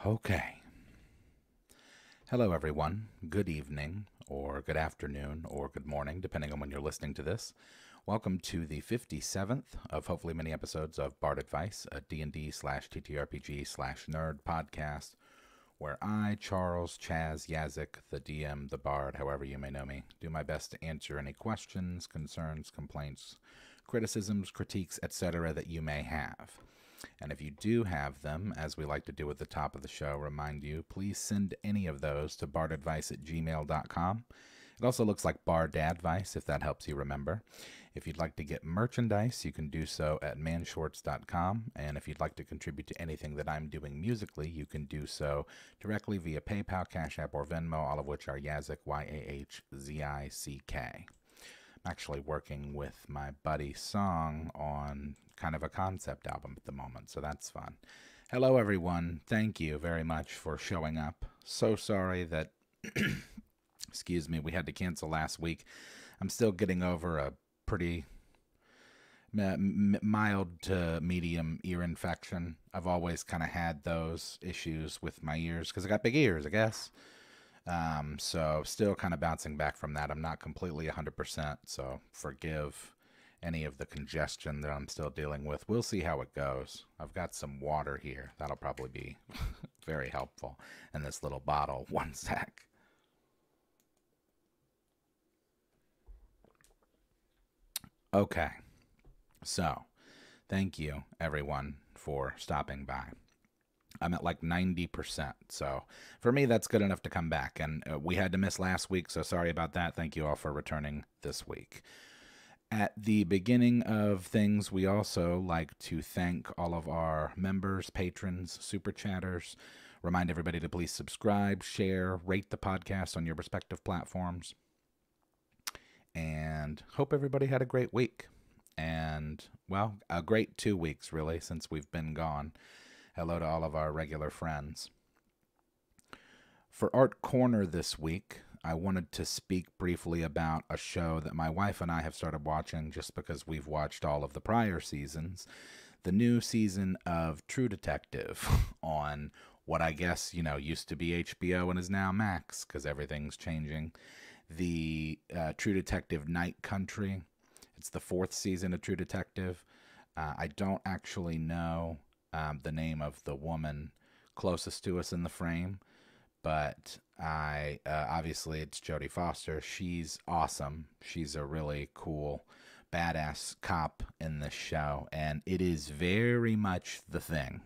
Okay. Hello, everyone. Good evening, or good afternoon, or good morning, depending on when you're listening to this. Welcome to the 57th of hopefully many episodes of Bard Advice, a D&D slash TTRPG slash nerd podcast, where I, Charles, Chaz, Yazik, the DM, the Bard, however you may know me, do my best to answer any questions, concerns, complaints, criticisms, critiques, etc. that you may have. And if you do have them, as we like to do at the top of the show, remind you, please send any of those to bardadvice@gmail.com. It also looks like bardadvice, if that helps you remember. If you'd like to get merchandise, you can do so at manshorts.com. And if you'd like to contribute to anything that I'm doing musically, you can do so directly via PayPal, Cash App, or Venmo, all of which are Yazik, Y-A-H-Z-I-C-K. I'm actually working with my buddy Song on kind of a concept album at the moment, so that's fun. Hello, everyone. Thank you very much for showing up. So sorry that, excuse me, we had to cancel last week. I'm still getting over a pretty mild to medium ear infection. I've always kind of had those issues with my ears because I got big ears, I guess. So still kind of bouncing back from that. I'm not completely 100%, so forgive any of the congestion that I'm still dealing with. We'll see how it goes. I've got some water here. That'll probably be very helpful in this little bottle. One sec. Okay, so thank you everyone for stopping by. I'm at like 90%. So for me, that's good enough to come back. And we had to miss last week, so sorry about that. Thank you all for returning this week. At the beginning of things, we also like to thank all of our members, patrons, super chatters. Remind everybody to please subscribe, share, rate the podcast on your respective platforms. And hope everybody had a great week. And, well, a great 2 weeks, really, since we've been gone. Hello to all of our regular friends. For Art Corner this week, I wanted to speak briefly about a show that my wife and I have started watching just because we've watched all of the prior seasons. The new season of True Detective on what I guess, used to be HBO and is now Max because everything's changing. The True Detective Night Country. It's the 4th season of True Detective. I don't actually know the name of the woman closest to us in the frame, but I obviously it's Jodie Foster. She's awesome. She's a really cool, badass cop in this show, and it is very much The Thing.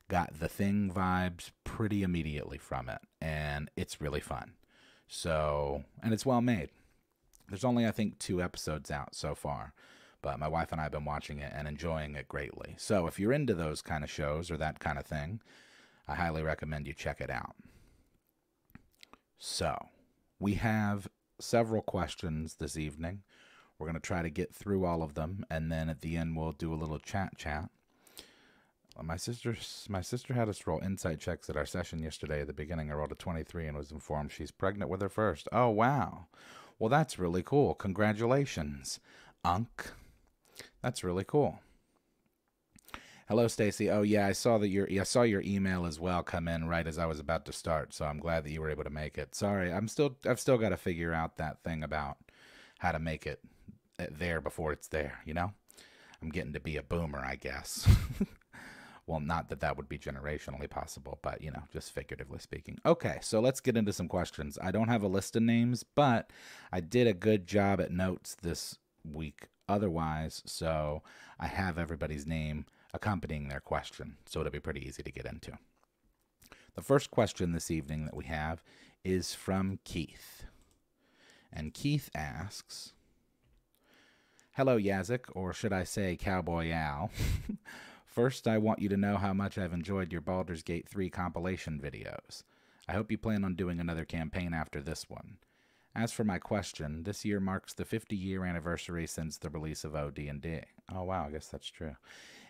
Got The Thing vibes pretty immediately from it, and it's really fun. So, and it's well made. There's only, I think, 2 episodes out so far. But my wife and I have been watching it and enjoying it greatly. So if you're into those kind of shows or that kind of thing, I highly recommend you check it out. So we have several questions this evening. We're going to try to get through all of them, and then at the end we'll do a little chat. My sister had us roll insight checks at our session yesterday. At the beginning, I rolled a 23 and was informed she's pregnant with her first. Oh, wow. Well, that's really cool. Congratulations, Unc. That's really cool. Hello, Stacy. Oh yeah, I saw your email as well come in right as I was about to start. So I'm glad that you were able to make it. Sorry, I've still got to figure out that thing about how to make it there before it's there. I'm getting to be a boomer, I guess. Well, not that that would be generationally possible, but just figuratively speaking. Okay, so let's get into some questions. I don't have a list of names, but I did a good job at notes this week otherwise, so I have everybody's name accompanying their question, so it'll be pretty easy to get into. The first question this evening that we have is from Keith. And Keith asks, hello, Yazik, or should I say Cowboy Al. First, I want you to know how much I've enjoyed your Baldur's Gate 3 compilation videos. I hope you plan on doing another campaign after this one. As for my question, this year marks the 50-year anniversary since the release of OD&D. Oh, wow, I guess that's true.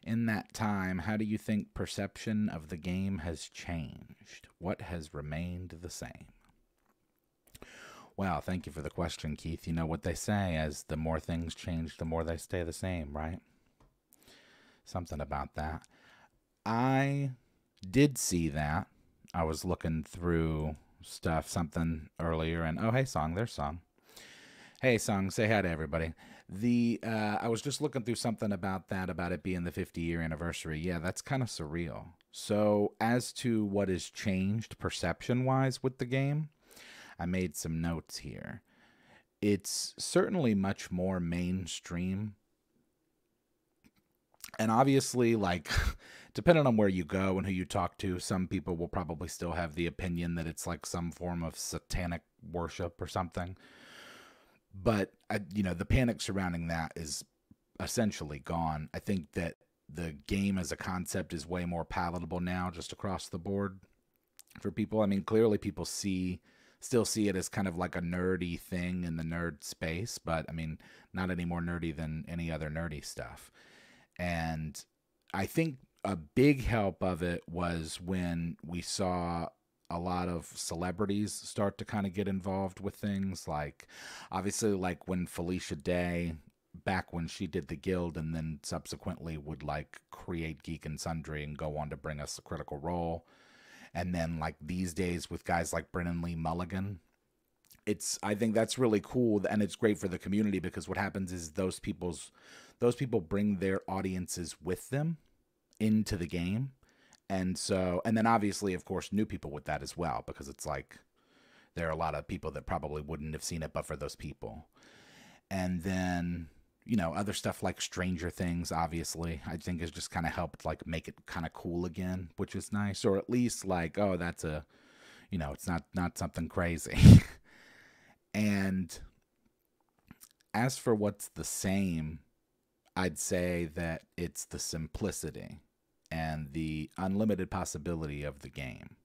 In that time, how do you think perception of the game has changed? What has remained the same? Well, thank you for the question, Keith. You know what they say, as the more things change, the more they stay the same, right? Something about that. I did see that. I was looking through something earlier, and oh, hey, Song, there's Song. Hey, Song, say hi to everybody. I was just looking through something about it being the 50-year anniversary. Yeah, that's kind of surreal. So, as to what has changed perception-wise with the game, I made some notes here. It's certainly much more mainstream. And obviously, like, depending on where you go and who you talk to, some people will probably still have the opinion that it's like some form of satanic worship or something. But, the panic surrounding that is essentially gone. I think that the game as a concept is way more palatable now, just across the board for people. I mean, clearly people still see it as kind of like a nerdy thing in the nerd space, but I mean, not any more nerdy than any other nerdy stuff. And I think a big help of it was when we saw a lot of celebrities start to kind of get involved with things, like obviously like when Felicia Day, back when she did the guild and then subsequently would like create Geek and Sundry and go on to bring us a Critical Role. And then like these days with guys like Brennan Lee Mulligan, I think that's really cool, and it's great for the community because what happens is those people bring their audiences with them into the game. And then obviously, of course, new people with that as well, because it's like there are a lot of people that probably wouldn't have seen it but for those people. And then, other stuff like Stranger Things, obviously, I think has just kind of helped like make it kind of cool again, which is nice. Or at least like, oh, that's it's not something crazy. And as for what's the same, I'd say that it's the simplicity and the unlimited possibility of the game,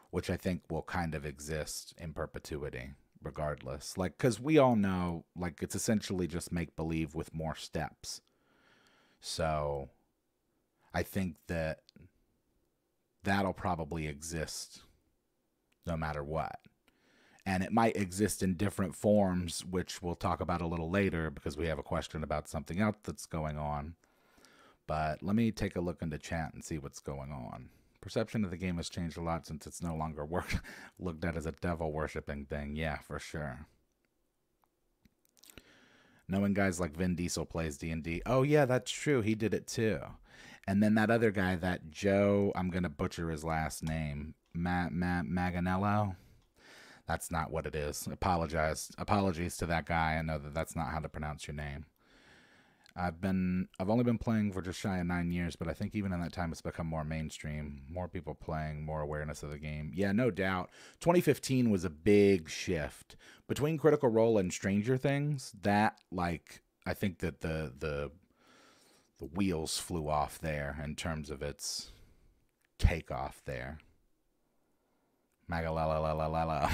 which I think will kind of exist in perpetuity regardless. Like, because we all know, like, it's essentially just make-believe with more steps. So I think that that'll probably exist no matter what. And it might exist in different forms, which we'll talk about a little later because we have a question about something else that's going on. But let me take a look into chat and see what's going on. Perception of the game has changed a lot since it's no longer looked at as a devil-worshipping thing. Yeah, for sure. Knowing guys like Vin Diesel plays D&D. Oh, yeah, that's true. He did it too. And then that other guy, that Joe, I'm going to butcher his last name, Maganello. That's not what it is. Apologies to that guy. I know that that's not how to pronounce your name. I've only been playing for just shy of 9 years, but I think even in that time it's become more mainstream. More people playing, more awareness of the game. Yeah, no doubt. 2015 was a big shift. Between Critical Role and Stranger Things, that, like, I think that the wheels flew off there in terms of its takeoff there. Magalalalalalala.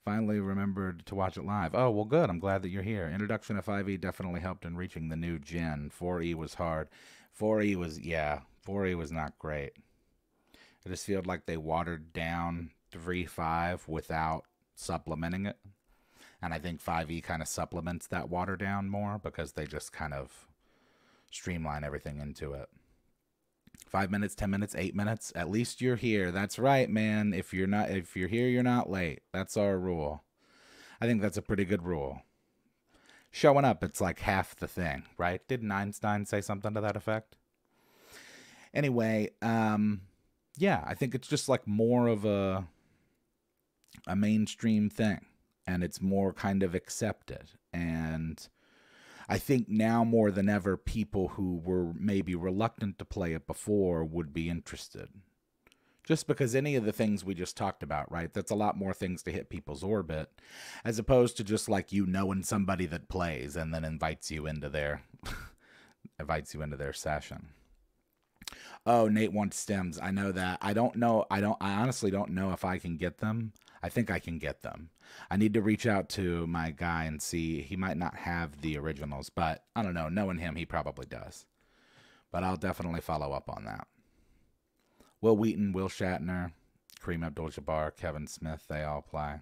Finally remembered to watch it live. Oh, well, good. I'm glad that you're here. Introduction to 5e definitely helped in reaching the new gen. 4e was hard. 4e was not great. I just feel like they watered down 3.5 without supplementing it. And I think 5e kind of supplements that water down more because they just kind of streamline everything into it. 5 minutes, 10 minutes, 8 minutes. At least you're here. That's right, man. If you're here, you're not late. That's our rule. I think that's a pretty good rule. Showing up, it's like half the thing, right? Didn't Einstein say something to that effect? Anyway, yeah, I think it's just like more of a mainstream thing, and it's more kind of accepted. And I think now more than ever, people who were maybe reluctant to play it before would be interested. Just because any of the things we just talked about, right? That's a lot more things to hit people's orbit, as opposed to just like knowing somebody that plays and then invites you into their session. Oh, Nate wants stems. I know that. I honestly don't know if I can get them. I think I can get them. I need to reach out to my guy and see. He might not have the originals, but I don't know. Knowing him, he probably does. But I'll definitely follow up on that. Will Wheaton, Will Shatner, Kareem Abdul-Jabbar, Kevin Smith, they all play.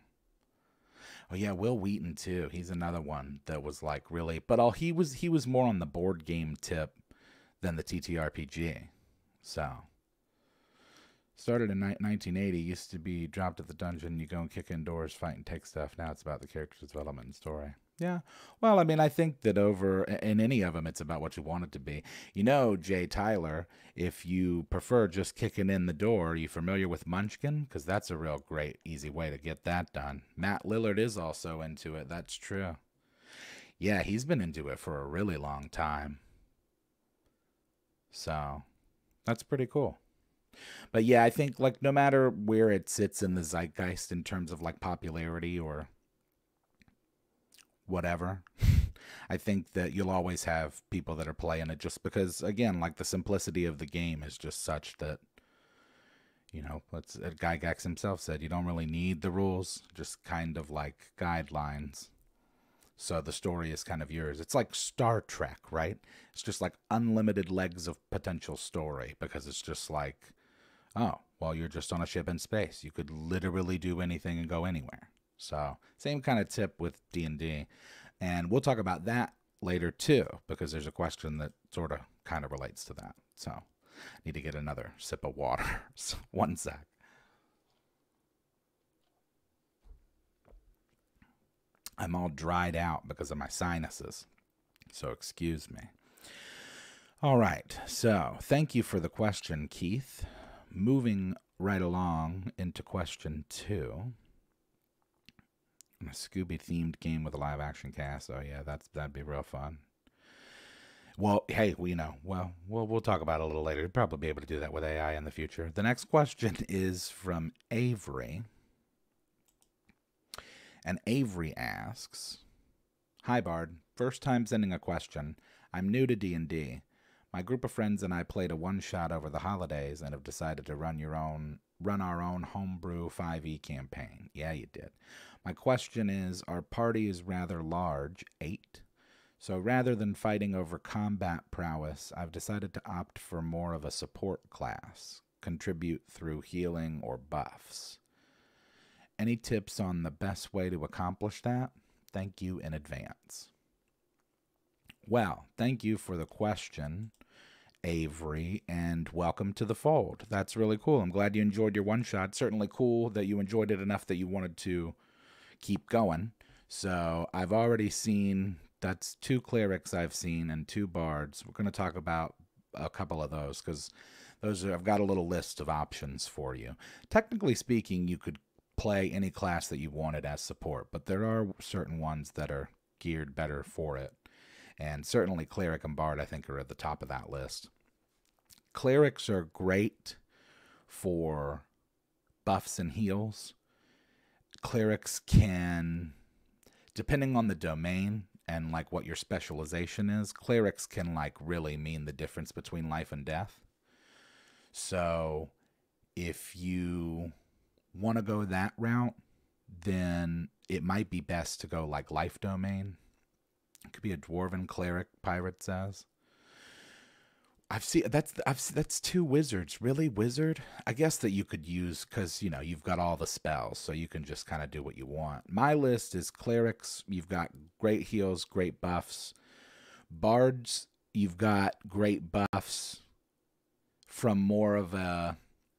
Oh yeah, Will Wheaton too. He's another one that was like really, but he was more on the board game tip than the TTRPG. So, started in 1980, used to be dropped at the dungeon, you go and kick in doors, fight and take stuff. Now it's about the character's development and story. Yeah. Well, I mean, I think that in any of them, it's about what you want it to be. You know, Jay Tyler, if you prefer just kicking in the door, are you familiar with Munchkin? Because that's a real great, easy way to get that done. Matt Lillard is also into it. That's true. Yeah, he's been into it for a really long time. So, that's pretty cool. But yeah, I think like no matter where it sits in the zeitgeist in terms of like popularity or whatever, I think that you'll always have people that are playing it just because, again, like the simplicity of the game is just such that, you know, Guy Gax himself said, you don't really need the rules, just kind of like guidelines. So the story is kind of yours. It's like Star Trek, right? It's just like unlimited legs of potential story because it's just like, oh, well, you're just on a ship in space. You could literally do anything and go anywhere. So same kind of tip with D&D. And we'll talk about that later too, because there's a question that sort of kind of relates to that. So I need to get another sip of water. So, one sec. I'm all dried out because of my sinuses. So excuse me. All right. So thank you for the question, Keith. Moving right along into question 2. A Scooby-themed game with a live-action cast. Oh, yeah, that'd be real fun. Well, hey, we'll talk about it a little later. We'll probably be able to do that with AI in the future. The next question is from Avery. And Avery asks, "Hi, Bard. First time sending a question. I'm new to D&D. My group of friends and I played a one-shot over the holidays and have decided to run our own homebrew 5e campaign." Yeah, you did. My question is, our party is rather large, 8. So rather than fighting over combat prowess, I've decided to opt for more of a support class, contribute through healing or buffs. Any tips on the best way to accomplish that? Thank you in advance. Well, thank you for the question, Avery, and welcome to the fold. That's really cool. I'm glad you enjoyed your one-shot. Certainly cool that you enjoyed it enough that you wanted to keep going. So I've already seen, that's 2 clerics I've seen and 2 bards. We're going to talk about a couple of those because I've got a little list of options for you. Technically speaking, you could play any class that you wanted as support, but there are certain ones that are geared better for it. And certainly cleric and bard, I think, are at the top of that list. Clerics are great for buffs and heals. Clerics can, depending on the domain and like what your specialization is, clerics can like really mean the difference between life and death. So if you want to go that route, then it might be best to go like life domain. It could be a dwarven cleric, pirate says. That's 2 wizards. Really, wizard? I guess that you could use, because, you know, you've got all the spells, so you can just kind of do what you want. My list is clerics. You've got great heals, great buffs. Bards, you've got great buffs from more of a,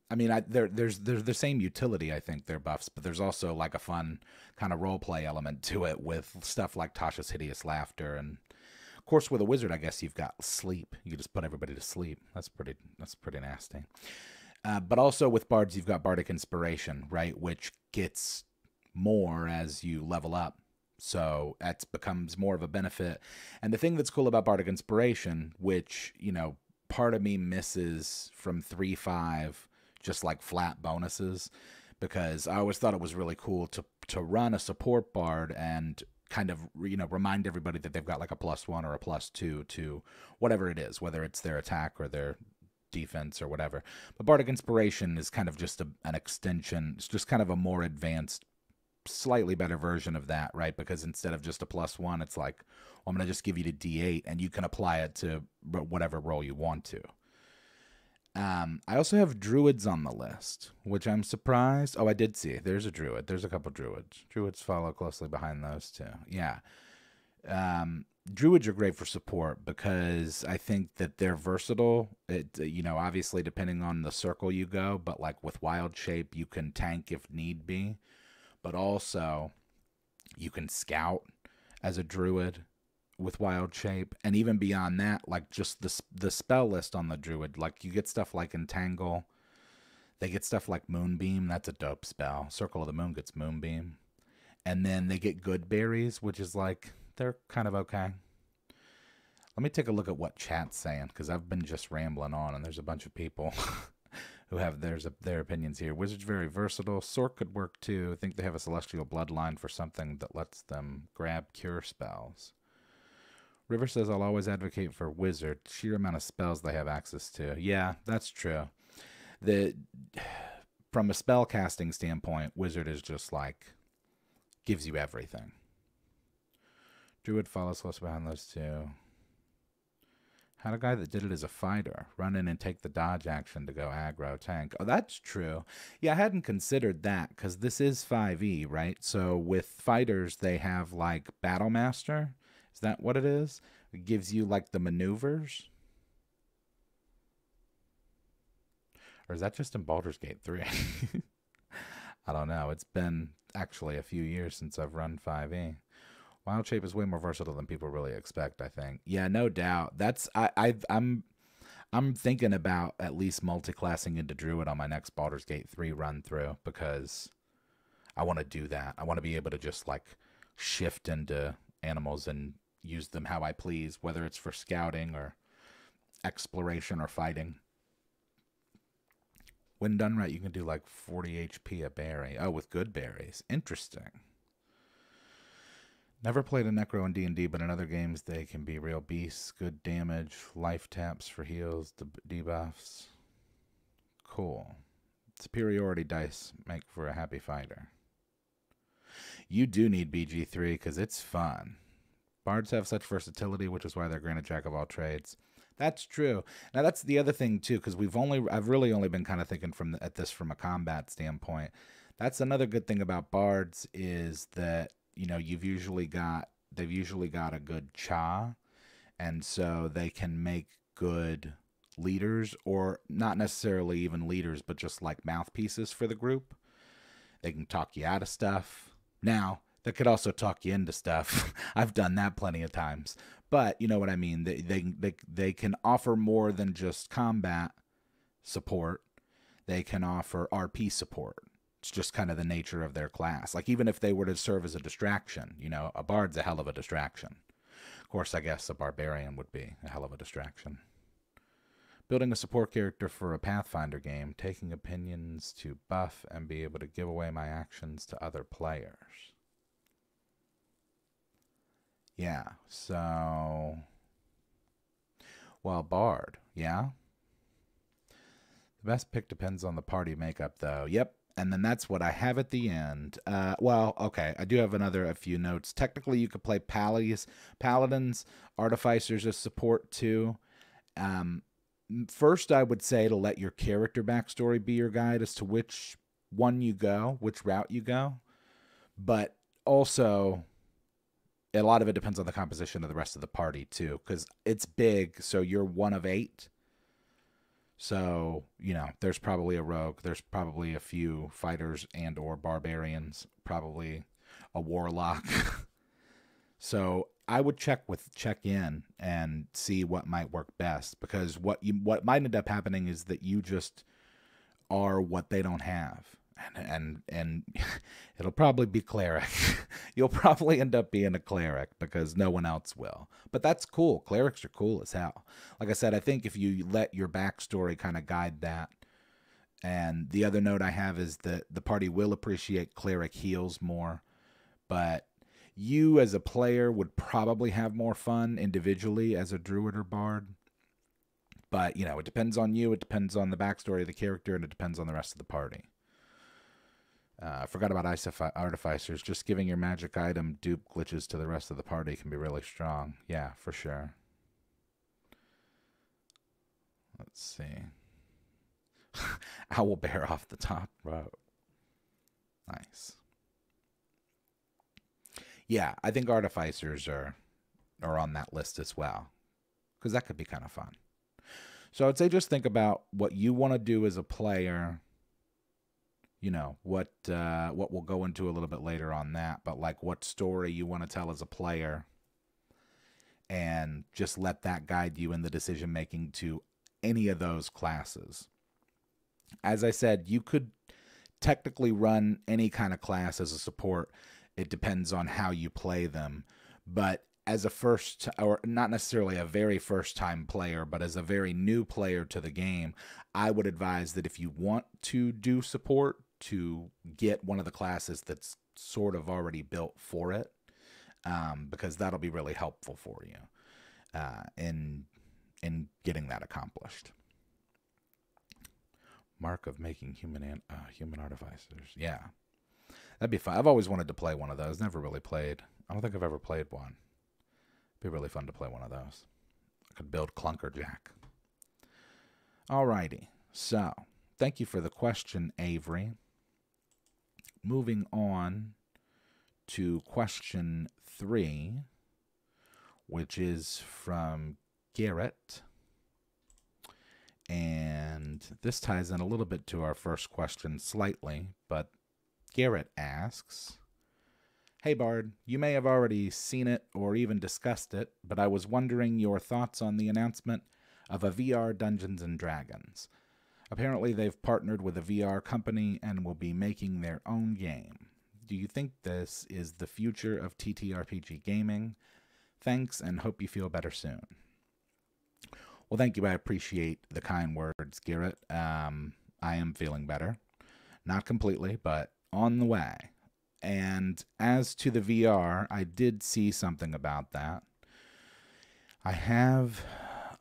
I mean, there's the same utility, I think, they're buffs, but there's also like a fun kind of role play element to it with stuff like Tasha's Hideous Laughter. And of course, with a wizard, I guess you've got sleep. You just put everybody to sleep. That's pretty nasty. But also with bards, you've got bardic inspiration, right, which gets more as you level up. So that becomes more of a benefit. And the thing that's cool about bardic inspiration, which, you know, part of me misses from 3.5, just like flat bonuses, because I always thought it was really cool to run a support bard and kind of, you know, remind everybody that they've got like a +1 or a +2 to whatever it is, whether it's their attack or their defense or whatever. But bardic inspiration is kind of just an extension. It's just kind of a more advanced, slightly better version of that, right? Because instead of just a +1, it's like, well, I'm going to just give you the D8 and you can apply it to whatever role you want to. I also have druids on the list, which I'm surprised. Oh, I did see. There's a druid. There's a couple druids. Druids follow closely behind those two. Yeah. Druids are great for support because I think that they're versatile. Obviously depending on the circle you go, but like with Wild Shape, you can tank if need be, but also you can scout as a druid with Wild Shape, and even beyond that, like just the spell list on the druid, like you get stuff like Entangle. They get stuff like Moonbeam. That's a dope spell. Circle of the Moon gets Moonbeam. And then they get Good Berries, which is like, they're kind of okay. Let me take a look at what chat's saying, because I've been just rambling on, and there's a bunch of people who have their opinions here. Wizard's very versatile. Sork could work too. I think they have a celestial bloodline for something that lets them grab cure spells. River says, I'll always advocate for Wizard. Sheer amount of spells they have access to. Yeah, that's true. From a spell casting standpoint, Wizard is just like, gives you everything. Druid follows close behind those two. Had a guy that did it as a fighter. Run in and take the dodge action to go aggro tank. Oh, that's true. Yeah, I hadn't considered that, because this is 5e, right? So with fighters, they have like Battle Master. Is that what it is? It gives you like the maneuvers. Or is that just in Baldur's Gate 3? I don't know. It's been actually a few years since I've run 5e. Wild Shape is way more versatile than people really expect, I think. Yeah, no doubt. I'm thinking about at least multi-classing into Druid on my next Baldur's Gate 3 run through, because I want to do that. I want to be able to just like shift into animals and use them how I please, whether it's for scouting or exploration or fighting. When done right, you can do like 40 HP a berry. Oh, with good berries. Interesting. Never played a Necro in D&D, but in other games they can be real beasts. Good damage, life taps for heals, debuffs. Cool. Superiority dice make for a happy fighter. You do need BG3 because it's fun. Bards have such versatility, which is why they're granted Jack of all trades. That's true. Now that's the other thing too, because I've really only been kind of thinking at this from a combat standpoint. That's another good thing about bards is that they've usually got a good cha, and so they can make good leaders, or not necessarily even leaders, but just like mouthpieces for the group. They can talk you out of stuff. Now, they could also talk you into stuff. I've done that plenty of times. But you know what I mean? They can offer more than just combat support. They can offer RP support. It's just kind of the nature of their class. Like, even if they were to serve as a distraction, a bard's a hell of a distraction. Of course, I guess a barbarian would be a hell of a distraction. Building a support character for a Pathfinder game, taking opinions to buff and be able to give away my actions to other players. Yeah, so... Well, bard, yeah? The best pick depends on the party makeup, though. Yep, and then that's what I have at the end. Well, okay, I do have a few notes. Technically, you could play paladins, artificers as support, too. First, I would say to let your character backstory be your guide as to which route you go. But also, a lot of it depends on the composition of the rest of the party, too, because it's big, so you're one of 8. So, there's probably a rogue, there's probably a few fighters and or barbarians, probably a warlock. So I would check in and see what might work best, because what might end up happening is that you just are what they don't have. And it'll probably be cleric. You'll probably end up being a cleric because no one else will. But that's cool. Clerics are cool as hell. Like I said, I think if you let your backstory kind of guide that. And the other note I have is that the party will appreciate cleric heals more. But you as a player would probably have more fun individually as a druid or bard. But, it depends on you. It depends on the backstory of the character. And it depends on the rest of the party. I forgot about artificers. Just giving your magic item dupe glitches to the rest of the party can be really strong. Yeah, for sure. Let's see. Owlbear off the top row. Nice. Yeah, I think artificers are are on that list as well, because that could be kind of fun. So I'd say just think about what you want to do as a player. You know, what we'll go into a little bit later on that, but like what story you want to tell as a player, and just let that guide you in the decision making to any of those classes. As I said, you could technically run any kind of class as a support. It depends on how you play them. But as a first, or not necessarily a very first time player, but as a very new player to the game, I would advise that if you want to do support, to get one of the classes that's sort of already built for it, because that'll be really helpful for you in getting that accomplished. Mark of making human artificers. Yeah, that'd be fun. I've always wanted to play one of those. Never really played. I don't think I've ever played one. It'd be really fun to play one of those. I could build Clunkerjack. Alrighty. So, thank you for the question, Avery. Moving on to question 3, which is from Garrett. And this ties in a little bit to our first question slightly, but Garrett asks, "Hey Bard, you may have already seen it or even discussed it, but I was wondering your thoughts on the announcement of a VR Dungeons & Dragons. Apparently they've partnered with a VR company and will be making their own game. Do you think this is the future of TTRPG gaming? Thanks, and hope you feel better soon." Well, thank you. I appreciate the kind words, Garrett. I am feeling better. Not completely, but on the way. And as to the VR, I did see something about that. I have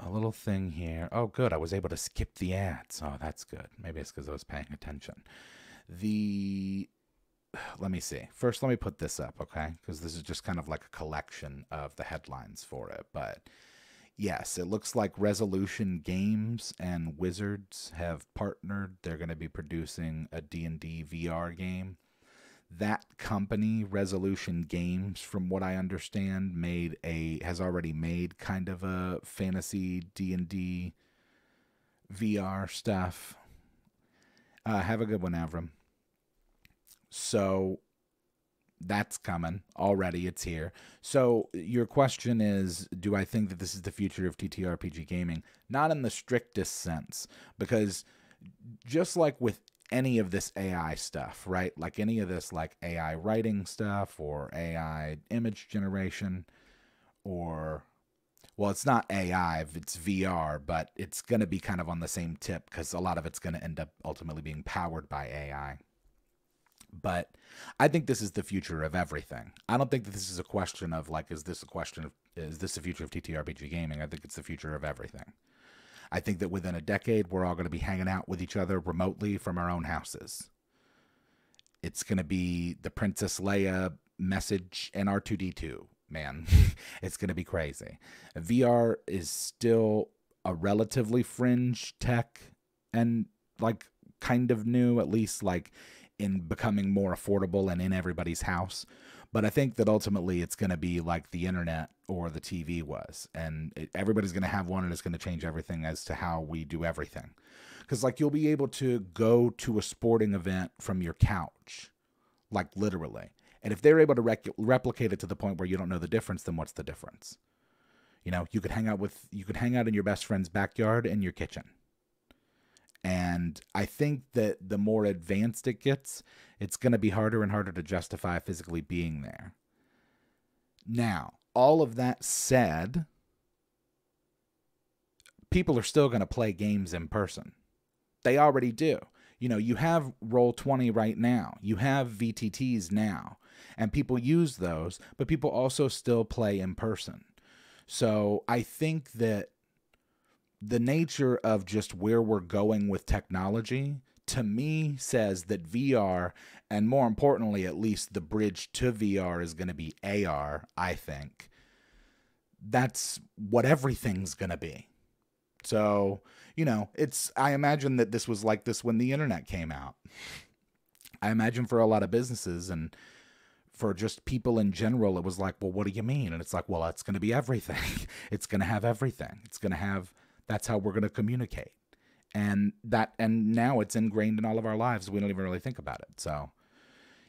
a little thing here. Oh, good. I was able to skip the ads. Oh, that's good. Maybe it's because I was paying attention. Let me see. First, let me put this up, okay? Because this is just kind of like a collection of the headlines for it. But yes, it looks like Resolution Games and Wizards have partnered. They're going to be producing a D&D VR game. That company, Resolution Games, from what I understand, has already made kind of a fantasy D&D VR stuff. Have a good one, Avram. So that's coming already. It's here. So your question is, do I think that this is the future of TTRPG gaming? Not in the strictest sense, because just like with any of this AI stuff, right? Like any of this like AI writing stuff or AI image generation, or, well, it's not AI, it's VR, but it's going to be kind of on the same tip because a lot of it's going to end up ultimately being powered by AI. But I think this is the future of everything. I don't think that this is a question of like, is this the future of TTRPG gaming? I think it's the future of everything. I think that within a decade, we're all going to be hanging out with each other remotely from our own houses. It's going to be the Princess Leia message and R2-D2, man. It's going to be crazy. VR is still a relatively fringe tech and like kind of new, at least like in becoming more affordable and in everybody's house. But I think that ultimately it's going to be like the internet or the TV was. And everybody's going to have one, and it's going to change everything as to how we do everything. Because like you'll be able to go to a sporting event from your couch, like literally. And if they're able to replicate it to the point where you don't know the difference, then what's the difference? You know, you could hang out in your best friend's backyard in your kitchen. And I think that the more advanced it gets, it's going to be harder and harder to justify physically being there. Now, all of that said, people are still going to play games in person. They already do. You know, you have Roll20 right now. You have VTTs now. And people use those, but people also still play in person. So I think that the nature of just where we're going with technology, to me, says that VR, and more importantly, at least the bridge to VR, is going to be AR, I think. That's what everything's going to be. So, you know, I imagine that this was like this when the internet came out. I imagine for a lot of businesses and for just people in general, it was like, well, what do you mean? And it's like, well, it's going to be everything. It's going to have everything. It's going to have, that's how we're going to communicate. And now it's ingrained in all of our lives. We don't even really think about it. So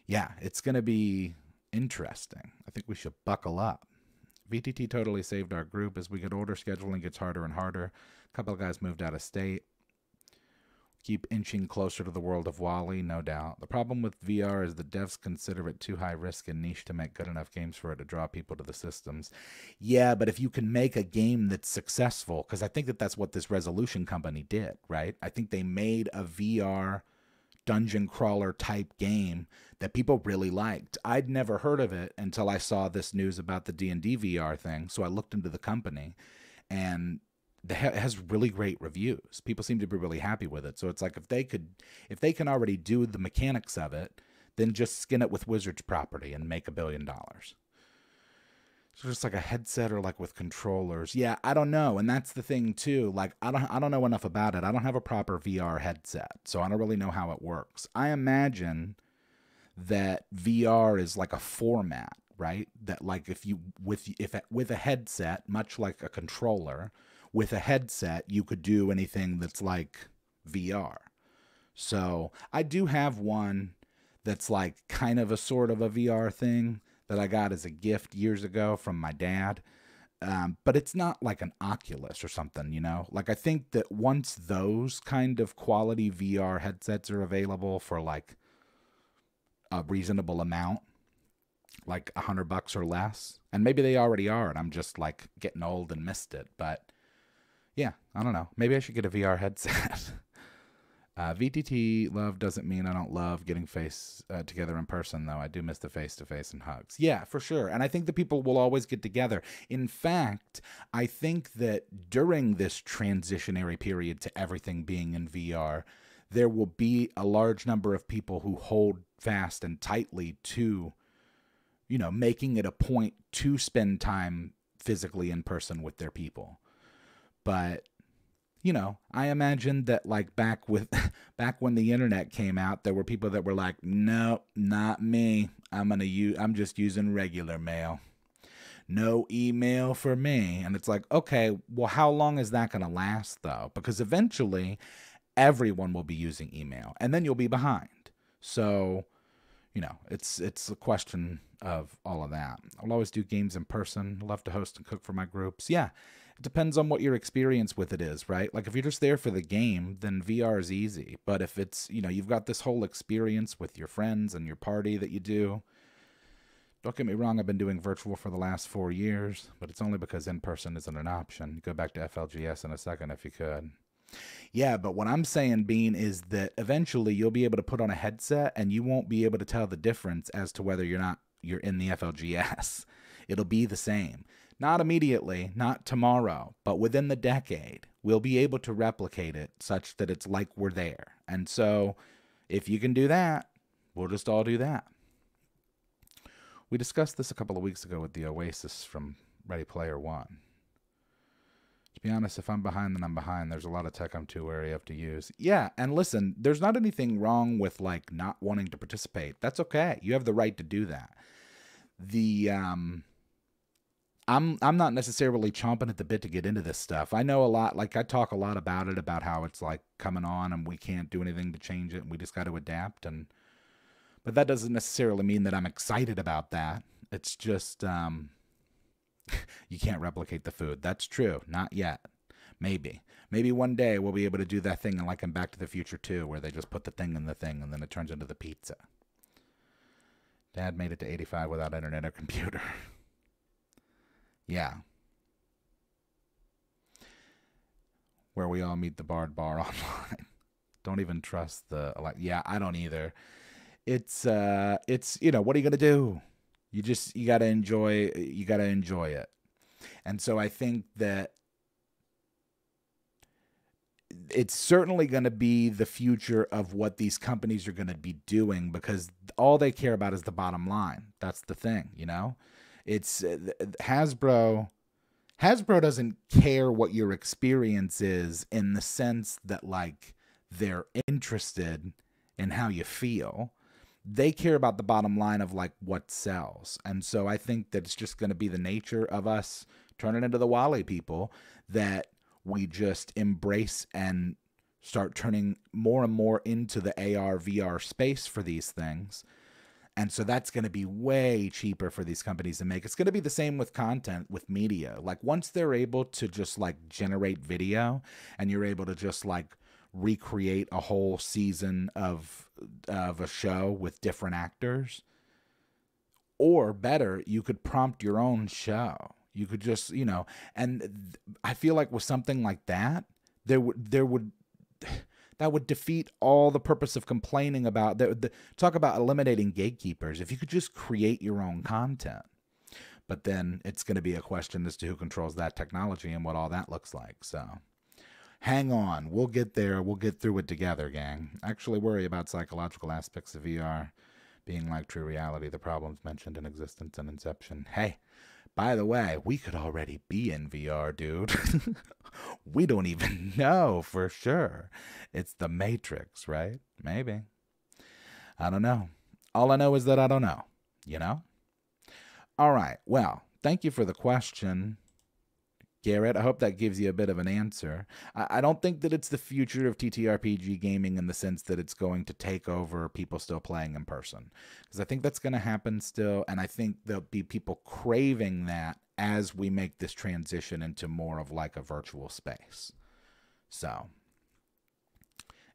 yeah, it's going to be interesting. I think we should buckle up. VTT totally saved our group. As we get older, scheduling gets harder and harder. A couple of guys moved out of state. Keep inching closer to the world of Wally, no doubt. The problem with VR is the devs consider it too high risk and niche to make good enough games for it to draw people to the systems. Yeah, but if you can make a game that's successful, because I think that's what this Resolution company did, right? I think they made a VR dungeon crawler type game that people really liked. I'd never heard of it until I saw this news about the D&D VR thing, so I looked into the company, and it has really great reviews. People seem to be really happy with it. So it's like if they can already do the mechanics of it, then just skin it with Wizards property and make $1 billion. So just like a headset or like with controllers. Yeah, I don't know. And that's the thing too. Like I don't know enough about it. I don't have a proper VR headset, so I don't really know how it works. I imagine that VR is like a format, right? That like if with a headset, much like a controller, with a headset, you could do anything that's like VR. So I do have one that's like kind of a sort of a VR thing that I got as a gift years ago from my dad. But it's not like an Oculus or something, you know? Like I think that once those kind of quality VR headsets are available for like a reasonable amount, like $100 or less, and maybe they already are, and I'm just like getting old and missed it, but yeah, I don't know. Maybe I should get a VR headset. VTT love doesn't mean I don't love getting together in person, though. I do miss the face-to-face and hugs. Yeah, for sure. And I think the people will always get together. In fact, I think that during this transitionary period to everything being in VR, there will be a large number of people who hold fast and tightly to, you know, making it a point to spend time physically in person with their people. But, you know, I imagine that like back when the internet came out, there were people that were like, no, not me. I'm just using regular mail. No email for me. And it's like, okay, well, how long is that going to last though? Because eventually everyone will be using email and then you'll be behind. So, you know, it's a question of all of that. I'll always do games in person. Love to host and cook for my groups. Yeah. It depends on what your experience with it is, right? Like if you're just there for the game, then VR is easy. But if it's, you know, you've got this whole experience with your friends and your party that you do. Don't get me wrong, I've been doing virtual for the last 4 years, but it's only because in-person isn't an option. Go back to FLGS in a second if you could. Yeah, but what I'm saying, Bean, is that eventually you'll be able to put on a headset and you won't be able to tell the difference as to whether you're in the FLGS. It'll be the same. Not immediately, not tomorrow, but within the decade, we'll be able to replicate it such that it's like we're there. And so if you can do that, we'll just all do that. We discussed this a couple of weeks ago with the Oasis from Ready Player One. To be honest, if I'm behind, then I'm behind. There's a lot of tech I'm too wary of to use. Yeah, and listen, there's not anything wrong with like not wanting to participate. That's okay. You have the right to do that. I'm not necessarily chomping at the bit to get into this stuff. I know a lot, like I talk a lot about it, about how it's like coming on and we can't do anything to change it and we just got to adapt. But that doesn't necessarily mean that I'm excited about that. It's just, you can't replicate the food. That's true. Not yet. Maybe one day we'll be able to do that thing like in Back to the Future 2, where they just put the thing in the thing and then it turns into the pizza. Dad made it to 85 without internet or computer. Yeah. Where we all meet the Bard Bar online. Don't even trust yeah, I don't either. It's you know, what are you going to do? You got to enjoy it. And so I think that it's certainly going to be the future of what these companies are going to be doing, because all they care about is the bottom line. That's the thing, you know? It's Hasbro doesn't care what your experience is, in the sense that like they're interested in how you feel. they care about the bottom line of like what sells. And so I think that it's just going to be the nature of us turning into the Wally people, that we just embrace and start turning more and more into the AR, VR space for these things. And so that's going to be way cheaper for these companies to make. It's going to be the same with content, with media. Like once they're able to just like generate video and you're able to just like recreate a whole season of a show with different actors, or better, you could prompt your own show. You could just, and I feel like with something like that, that would defeat all the purpose of complaining about, talk about eliminating gatekeepers. If you could just create your own content. But then it's going to be a question as to who controls that technology and what all that looks like. So hang on. We'll get there. We'll get through it together, gang. Actually worry about psychological aspects of VR being like true reality, the problems mentioned in Existence and Inception. Hey, by the way, we could already be in VR, dude. We don't even know for sure. It's the Matrix, right? Maybe. I don't know. All I know is that I don't know, All right. Well, thank you for the question, Garrett. I hope that gives you a bit of an answer. I don't think that it's the future of TTRPG gaming in the sense that it's going to take over people still playing in person. Because I think that's going to happen still, and I think there'll be people craving that as we make this transition into more of like a virtual space. So,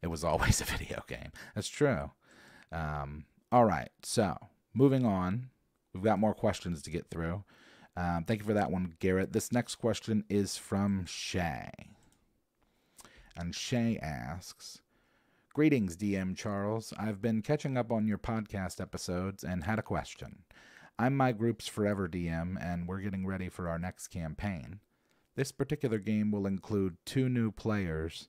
it was always a video game. That's true. All right, so moving on. We've got more questions to get through. Thank you for that one, Garrett. This next question is from Shay. And Shay asks, greetings, DM Charles. I've been catching up on your podcast episodes and had a question. I'm my group's forever DM, and we're getting ready for our next campaign. This particular game will include 2 new players.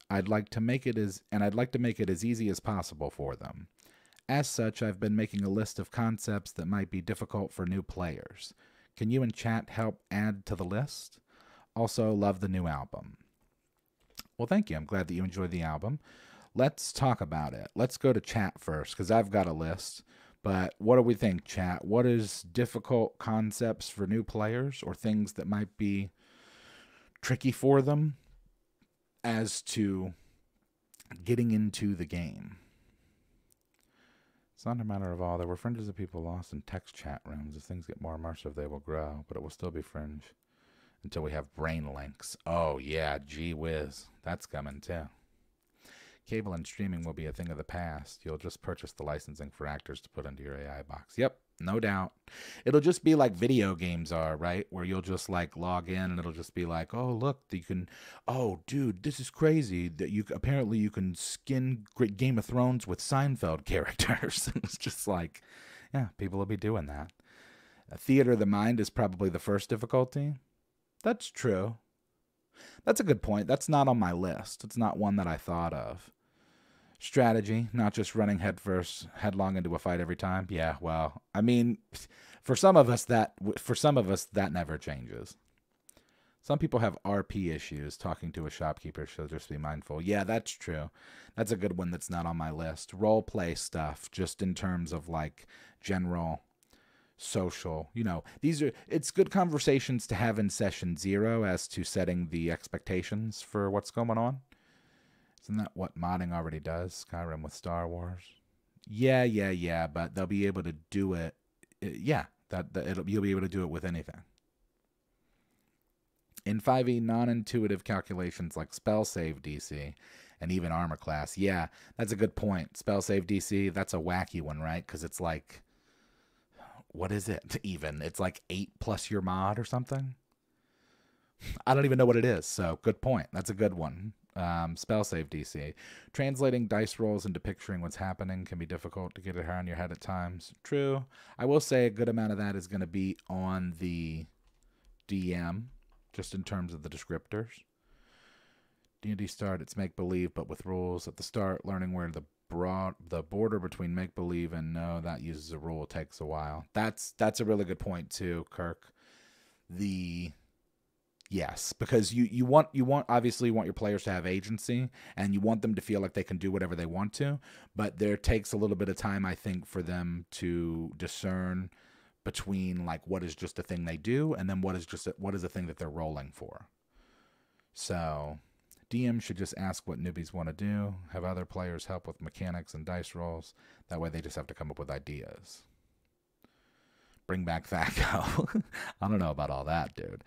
I'd like to make it as easy as possible for them. As such, I've been making a list of concepts that might be difficult for new players. Can you and chat help add to the list? Also, love the new album. Well, thank you. I'm glad that you enjoyed the album. Let's talk about it. Let's go to chat first, because I've got a list. But what do we think, chat? What is difficult concepts for new players, or things that might be tricky for them as to getting into the game? It's not a matter of all. There were fringes of people lost in text chat rooms. As things get more immersive, they will grow, but it will still be fringe until we have brain links. Oh, yeah, gee whiz. That's coming, too. Cable and streaming will be a thing of the past. You'll just purchase the licensing for actors to put into your AI box. Yep, no doubt. It'll just be like video games are, right? Where you'll just like log in and it'll just be like, oh, look, you can, oh, dude, this is crazy that apparently you can skin Game of Thrones with Seinfeld characters. It's just like, yeah, people will be doing that. Theater of the mind is probably the first difficulty. That's true. That's a good point. That's not on my list. It's not one that I thought of. Strategy, not just running headlong into a fight every time. Yeah, well, I mean, for some of us that never changes. Some people have RP issues talking to a shopkeeper, so just be mindful. Yeah, that's true. That's a good one that's not on my list. Role play stuff, just in terms of like general social, it's good conversations to have in session 0 as to setting the expectations for what's going on. Isn't that what modding already does? Skyrim with Star Wars. Yeah, but they'll be able to do it. You'll be able to do it with anything. In 5e, non-intuitive calculations like spell save DC and even armor class. Yeah, that's a good point. Spell save DC, that's a wacky one, right? Because it's like, what is it even? It's like 8 plus your mod or something? I don't even know what it is, so good point. That's a good one. Spell save DC. Translating dice rolls into picturing what's happening can be difficult to get it around your head at times. True. I will say a good amount of that is going to be on the DM, just in terms of the descriptors. D&D start, it's make-believe, but with rules. At the start, learning where the border between make-believe and no, that uses a rule, takes a while. That's a really good point too, Kirk. Yes, because obviously you want your players to have agency, and you want them to feel like they can do whatever they want to, but there takes a little bit of time, I think, for them to discern between like what is just a thing they do and then what is a thing that they're rolling for. So DM should just ask what newbies want to do, have other players help with mechanics and dice rolls. That way they just have to come up with ideas. Bring back THACO. I don't know about all that, dude.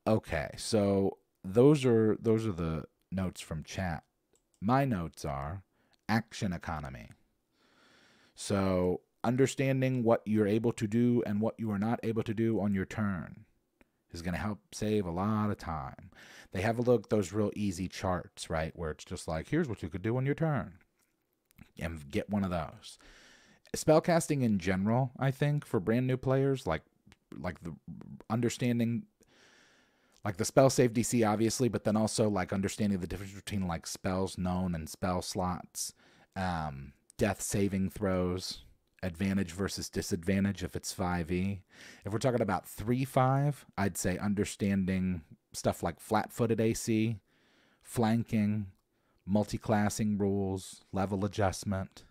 Okay, so those are the notes from chat. My notes are action economy. So understanding what you're able to do and what you are not able to do on your turn is going to help save a lot of time. They have a look those real easy charts, right, where it's just like, here's what you could do on your turn, and get one of those. Spellcasting in general, I think, for brand new players, like the understanding, like the spell save DC, obviously, but then also like understanding the difference between like spells known and spell slots, death saving throws, advantage versus disadvantage if it's 5e. If we're talking about 3-5, I'd say understanding stuff like flat-footed AC, flanking, multi-classing rules, level adjustment.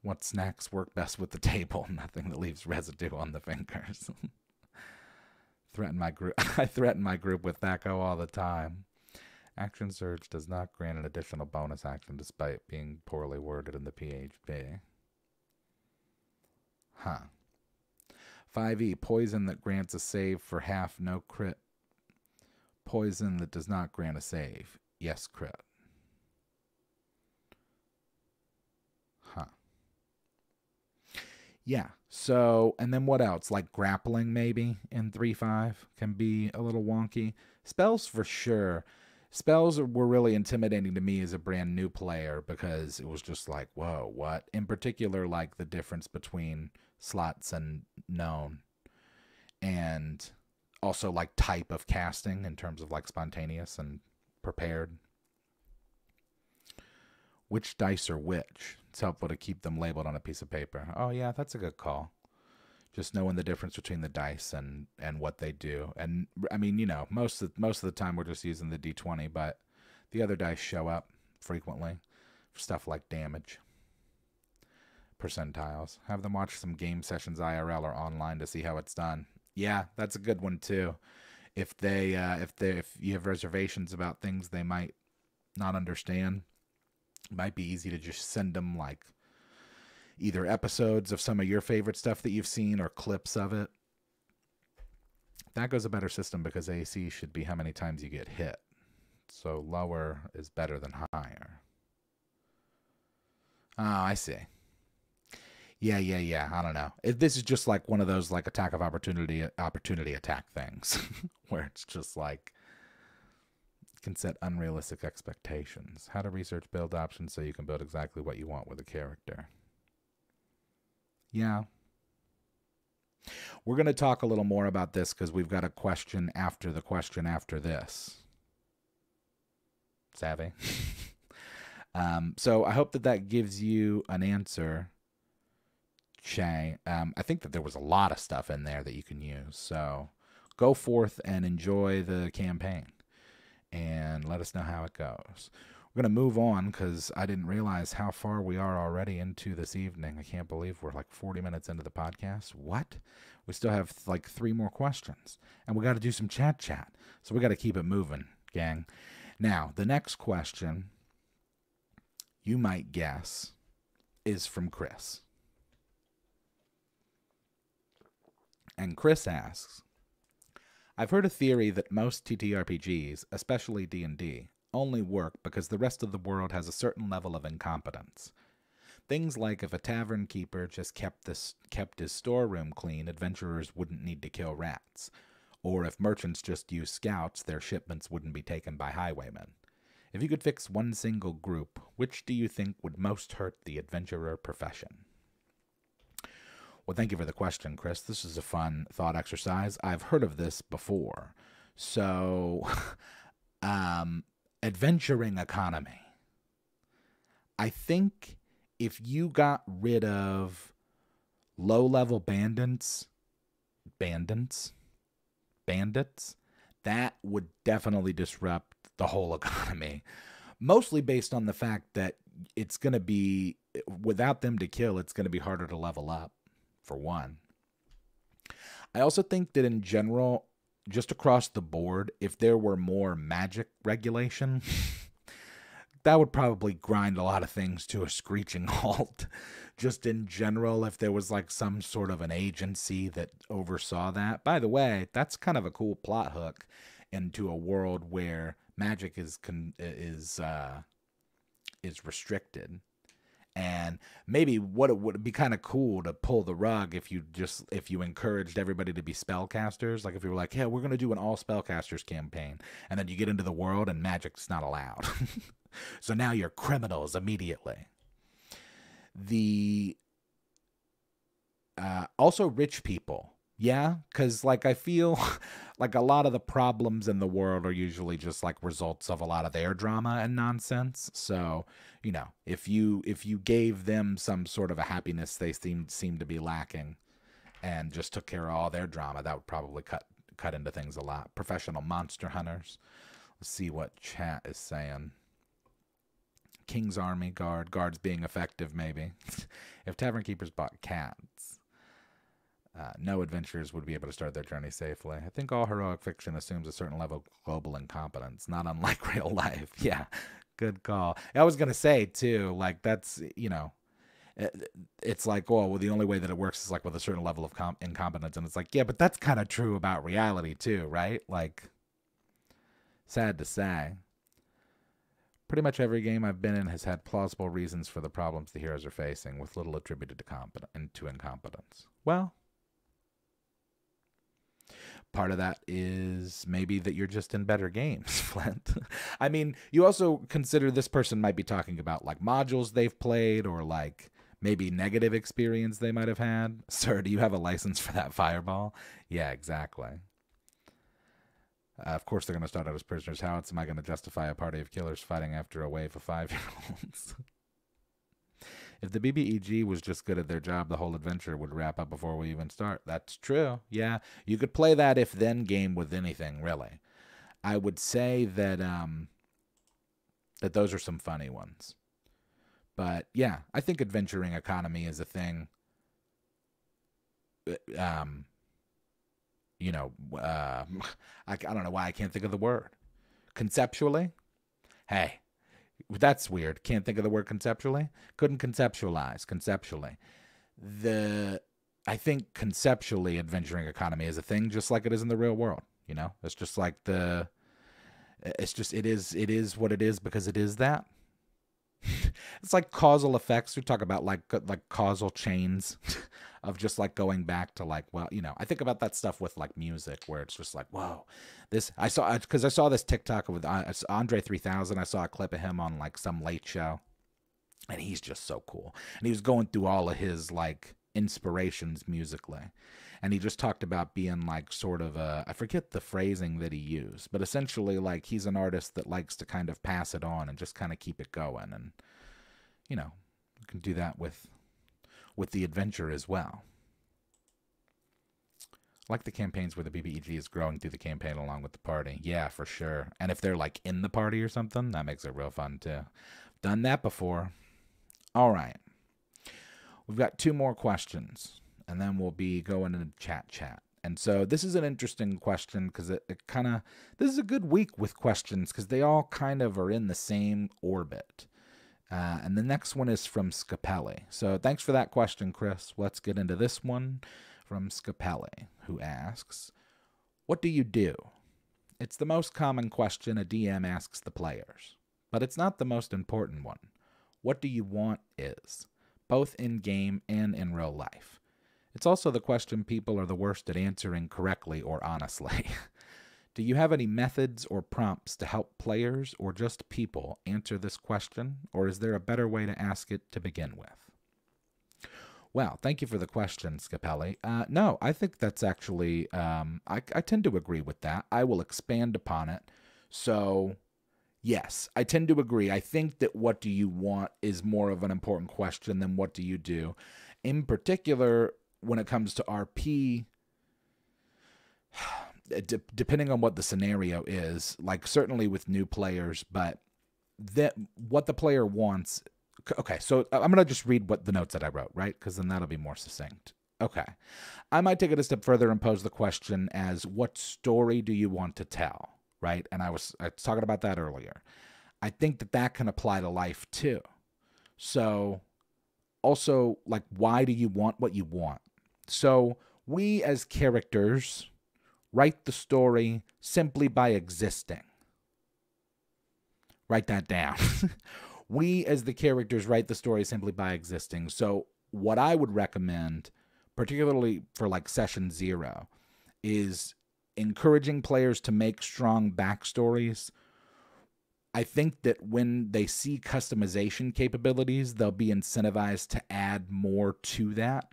What snacks work best with the table? Nothing that leaves residue on the fingers. I threaten my group with THACO all the time. Action Surge does not grant an additional bonus action despite being poorly worded in the PHP. Huh. 5e, poison that grants a save for half, no crit. Poison that does not grant a save. Yes, crit. Huh. Yeah, so, and then what else? Like grappling maybe in 3-5 can be a little wonky. Spells for sure. Spells were really intimidating to me as a brand new player because it was just like, whoa, what? In particular, like the difference between slots and known, and also like type of casting in terms of like spontaneous and prepared. Which dice are which? It's helpful to keep them labeled on a piece of paper. Oh yeah, that's a good call. Just knowing the difference between the dice and what they do. And I mean, you know, most of the time we're just using the D20, but the other dice show up frequently for stuff like damage. Percentiles. Have them watch some game sessions IRL or online to see how it's done. Yeah, that's a good one too. If you have reservations about things they might not understand, it might be easy to just send them like either episodes of some of your favorite stuff that you've seen or clips of it. That goes a better system because AC should be how many times you get hit. So lower is better than higher. Oh, I see. Yeah. I don't know. This is just like one of those like attack of opportunity attack things where it's just like can set unrealistic expectations. How to research build options so you can build exactly what you want with a character. Yeah. We're going to talk a little more about this because we've got a question after the question after this. Savvy? So I hope that gives you an answer, Shay. I think that there was a lot of stuff in there that you can use. So go forth and enjoy the campaign and let us know how it goes. We're going to move on because I didn't realize how far we are already into this evening. I can't believe we're like 40 minutes into the podcast. What? We still have like 3 more questions. And we got to do some chat. So we got to keep it moving, gang. Now, the next question, you might guess, is from Chris. And Chris asks, I've heard a theory that most TTRPGs, especially D&D, only work because the rest of the world has a certain level of incompetence. Things like if a tavern keeper just kept his storeroom clean, adventurers wouldn't need to kill rats. Or if merchants just used scouts, their shipments wouldn't be taken by highwaymen. If you could fix one single group, which do you think would most hurt the adventurer profession? Well, thank you for the question, Chris. This is a fun thought exercise. I've heard of this before. So, adventuring economy. I think if you got rid of low-level bandits bandits, that would definitely disrupt the whole economy. Mostly based on the fact that it's going to be, without them to kill, it's going to be harder to level up, for one. I also think that in general, just across the board, if there were more magic regulation, that would probably grind a lot of things to a screeching halt. Just in general, if there was like some sort of an agency that oversaw that. By the way, that's kind of a cool plot hook into a world where magic is restricted. And maybe what it would be kind of cool to pull the rug if you encouraged everybody to be spellcasters. Like if you were like, yeah, we're going to do an all spellcasters campaign. And then you get into the world and magic's not allowed. So now you're criminals immediately. Also rich people. Yeah, because like I feel like a lot of the problems in the world are usually just like results of a lot of their drama and nonsense. So, you know, if you gave them some sort of a happiness they seem to be lacking and just took care of all their drama, that would probably cut into things a lot. Professional monster hunters. Let's see what chat is saying. King's Army guards being effective, maybe. If tavern keepers bought cats, no adventurers would be able to start their journey safely. I think all heroic fiction assumes a certain level of global incompetence, not unlike real life. Yeah, good call. I was going to say, too, like, that's, you know, it's like, oh, well, the only way that it works is, like, with a certain level of incompetence. And it's like, yeah, but that's kind of true about reality, too, right? Like, sad to say. Pretty much every game I've been in has had plausible reasons for the problems the heroes are facing, with little attributed to incompetence. Well, part of that is maybe that you're just in better games, Flint. I mean, you also consider this person might be talking about like modules they've played or like maybe negative experience they might have had. Sir, do you have a license for that fireball? Yeah, exactly. Of course they're going to start out as prisoners. How else am I going to justify a party of killers fighting after a wave of 5-year-olds? If the BBEG was just good at their job, the whole adventure would wrap up before we even start. That's true. Yeah, you could play that if-then game with anything, really. I would say that that those are some funny ones. But, yeah, I think adventuring economy is a thing. You know, I don't know why I can't think of the word. Conceptually? Hey, that's weird. Can't think of the word conceptually? Couldn't conceptualize conceptually. I think conceptually adventuring economy is a thing just like it is in the real world. You know, it's just like it is what it is because it is that. It's like causal effects. We talk about like causal chains of just like going back to like, well, you know, I think about that stuff with like music where it's just like, whoa, because I saw this TikTok with Andre 3000. I saw a clip of him on like some late show and he's just so cool. And he was going through all of his like inspirations musically. And he just talked about being like sort of I forget the phrasing that he used, but essentially like he's an artist that likes to kind of pass it on and just kind of keep it going. And, you know, you can do that with the adventure as well. I like the campaigns where the BBEG is growing through the campaign along with the party. Yeah, for sure. And if they're like in the party or something, that makes it real fun too. Done that before. All right. We've got 2 more questions. And then we'll be going into chat. And so this is an interesting question because this is a good week with questions because they all kind of are in the same orbit. And the next one is from Scapelli. So thanks for that question, Chris. Let's get into this one from Scapelli, who asks, what do you do? It's the most common question a DM asks the players, but it's not the most important one. What do you want is, both in-game and in real life. It's also the question people are the worst at answering correctly or honestly. Do you have any methods or prompts to help players or just people answer this question, or is there a better way to ask it to begin with? Well, thank you for the question, Scapelli. No, I think that's actually, I tend to agree with that. I will expand upon it. So, yes, I tend to agree. I think that what do you want is more of an important question than what do you do. In particular, when it comes to RP, depending on what the scenario is, like certainly with new players, but what the player wants. Okay, so I'm going to just read what the notes that I wrote, right? Because then that'll be more succinct. Okay. I might take it a step further and pose the question as, what story do you want to tell, right? And I was talking about that earlier. I think that can apply to life too. So also, like, why do you want what you want? So we as characters write the story simply by existing. Write that down. We as the characters write the story simply by existing. So what I would recommend, particularly for like session 0, is encouraging players to make strong backstories. I think that when they see customization capabilities, they'll be incentivized to add more to that.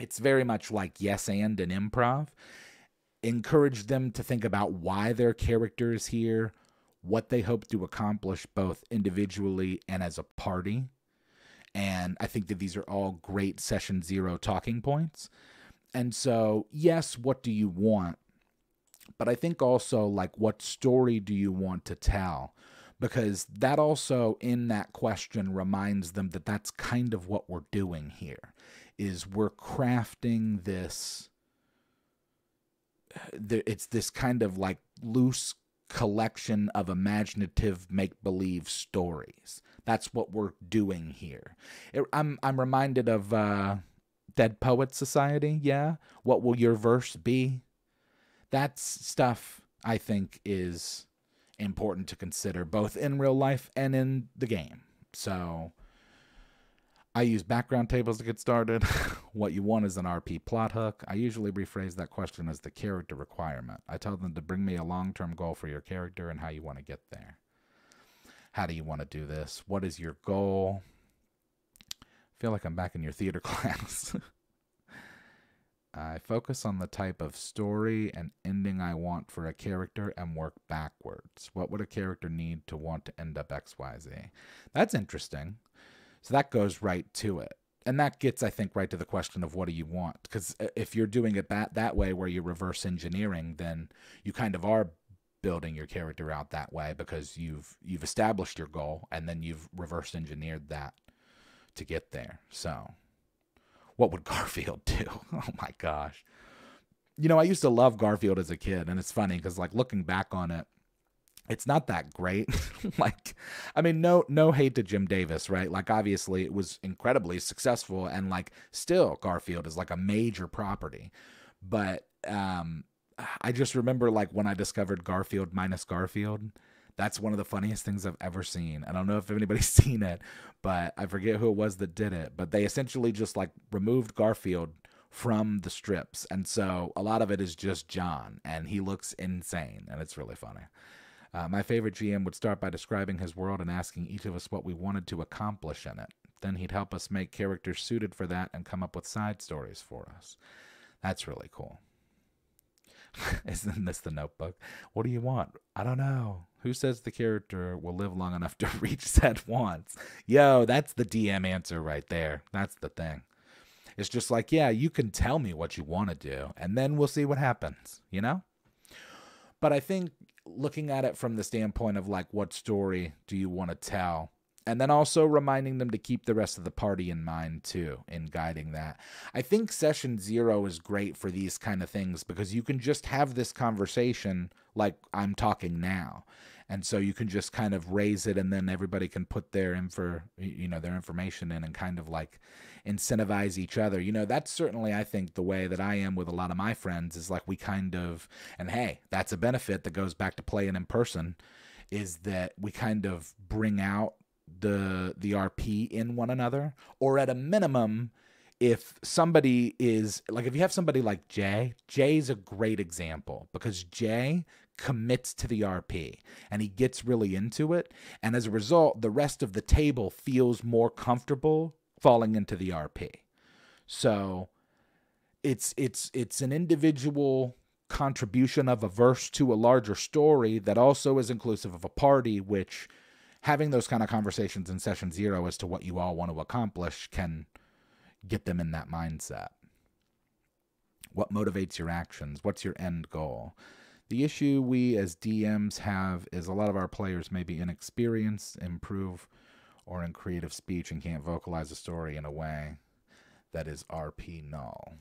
It's very much like yes and an improv. Encourage them to think about why their character is here, what they hope to accomplish both individually and as a party. And I think that these are all great session 0 talking points. And so, yes, what do you want? But I think also, like, what story do you want to tell? Because that also, in that question, reminds them that that's kind of what we're doing here, is we're crafting this. It's this kind of like loose collection of imaginative make-believe stories. That's what we're doing here. I'm reminded of Dead Poets Society. Yeah, what will your verse be? That's stuff I think is important to consider both in real life and in the game. So I use background tables to get started. What you want is an RP plot hook. I usually rephrase that question as the character requirement. I tell them to bring me a long-term goal for your character and how you want to get there. How do you want to do this? What is your goal? I feel like I'm back in your theater class. I focus on the type of story and ending I want for a character and work backwards. What would a character need to want to end up XYZ? That's interesting. So that goes right to it. And that gets, I think, right to the question of what do you want? Because if you're doing it that way, where you're reverse engineering, then you kind of are building your character out that way, because you've established your goal and then you've reverse engineered that to get there. So what would Garfield do? Oh my gosh. You know, I used to love Garfield as a kid, and it's funny because, like, looking back on it, it's not that great. Like, I mean, no hate to Jim Davis, right? Like, obviously it was incredibly successful, and like still Garfield is like a major property. But I just remember, like, when I discovered Garfield minus Garfield, that's one of the funniest things I've ever seen. I don't know if anybody's seen it, but I forget who it was that did it. But they essentially just like removed Garfield from the strips. And so a lot of it is just John, and he looks insane, and it's really funny. My favorite GM would start by describing his world and asking each of us what we wanted to accomplish in it. Then he'd help us make characters suited for that and come up with side stories for us. That's really cool. Isn't this the Notebook? What do you want? I don't know. Who says the character will live long enough to reach said wants? Yo, that's the DM answer right there. That's the thing. It's just like, yeah, you can tell me what you want to do, and then we'll see what happens, you know? But I think looking at it from the standpoint of, like, what story do you want to tell? And then also reminding them to keep the rest of the party in mind, too, in guiding that. I think session 0 is great for these kind of things, because you can just have this conversation like I'm talking now. And so you can just kind of raise it, and then everybody can put their information in and kind of like incentivize each other. You know, that's certainly, I think, the way that I am with a lot of my friends, is like we kind of, and hey, that's a benefit that goes back to playing in person, is that we kind of bring out the RP in one another. Or at a minimum, if somebody is like, if you have somebody like Jay's a great example, because Jay commits to the RP and he gets really into it, and as a result the rest of the table feels more comfortable falling into the RP. So it's an individual contribution of a verse to a larger story that also is inclusive of a party, which having those kind of conversations in session 0 as to what you all want to accomplish can get them in that mindset. What motivates your actions? What's your end goal? The issue we as DMs have is a lot of our players may be inexperienced, improve, or in creative speech and can't vocalize a story in a way that is RP null.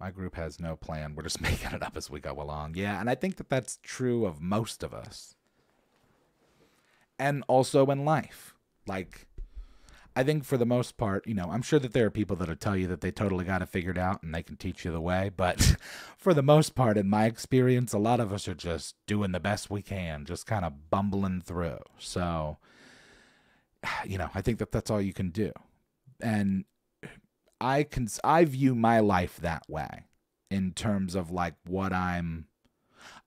My group has no plan. We're just making it up as we go along. Yeah, and I think that that's true of most of us. And also in life. Like, I think for the most part, you know, I'm sure that there are people that'll tell you that they totally got it figured out and they can teach you the way. But for the most part, in my experience, a lot of us are just doing the best we can, just kind of bumbling through. So, you know, I think that that's all you can do. And I view my life that way in terms of like what I'm.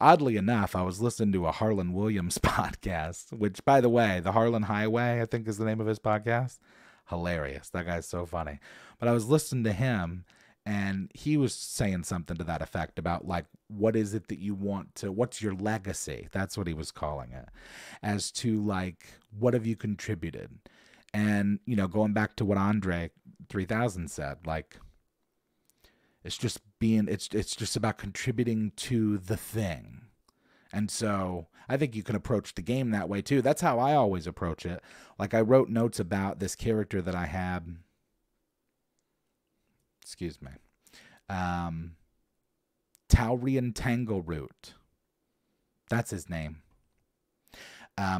Oddly enough, I was listening to a Harlan Williams podcast, which, by the way, the Harlan Highway, I think is the name of his podcast. Hilarious. That guy's so funny. But I was listening to him, and he was saying something to that effect about, like, what is it that you want to, what's your legacy? That's what he was calling it. As to, like, what have you contributed? And, you know, going back to what Andre 3000 said, like, it's just being, it's just about contributing to the thing. And so I think you can approach the game that way too. That's how I always approach it. Like, I wrote notes about this character that I had. Excuse me. Taurian Tangleroot. That's his name.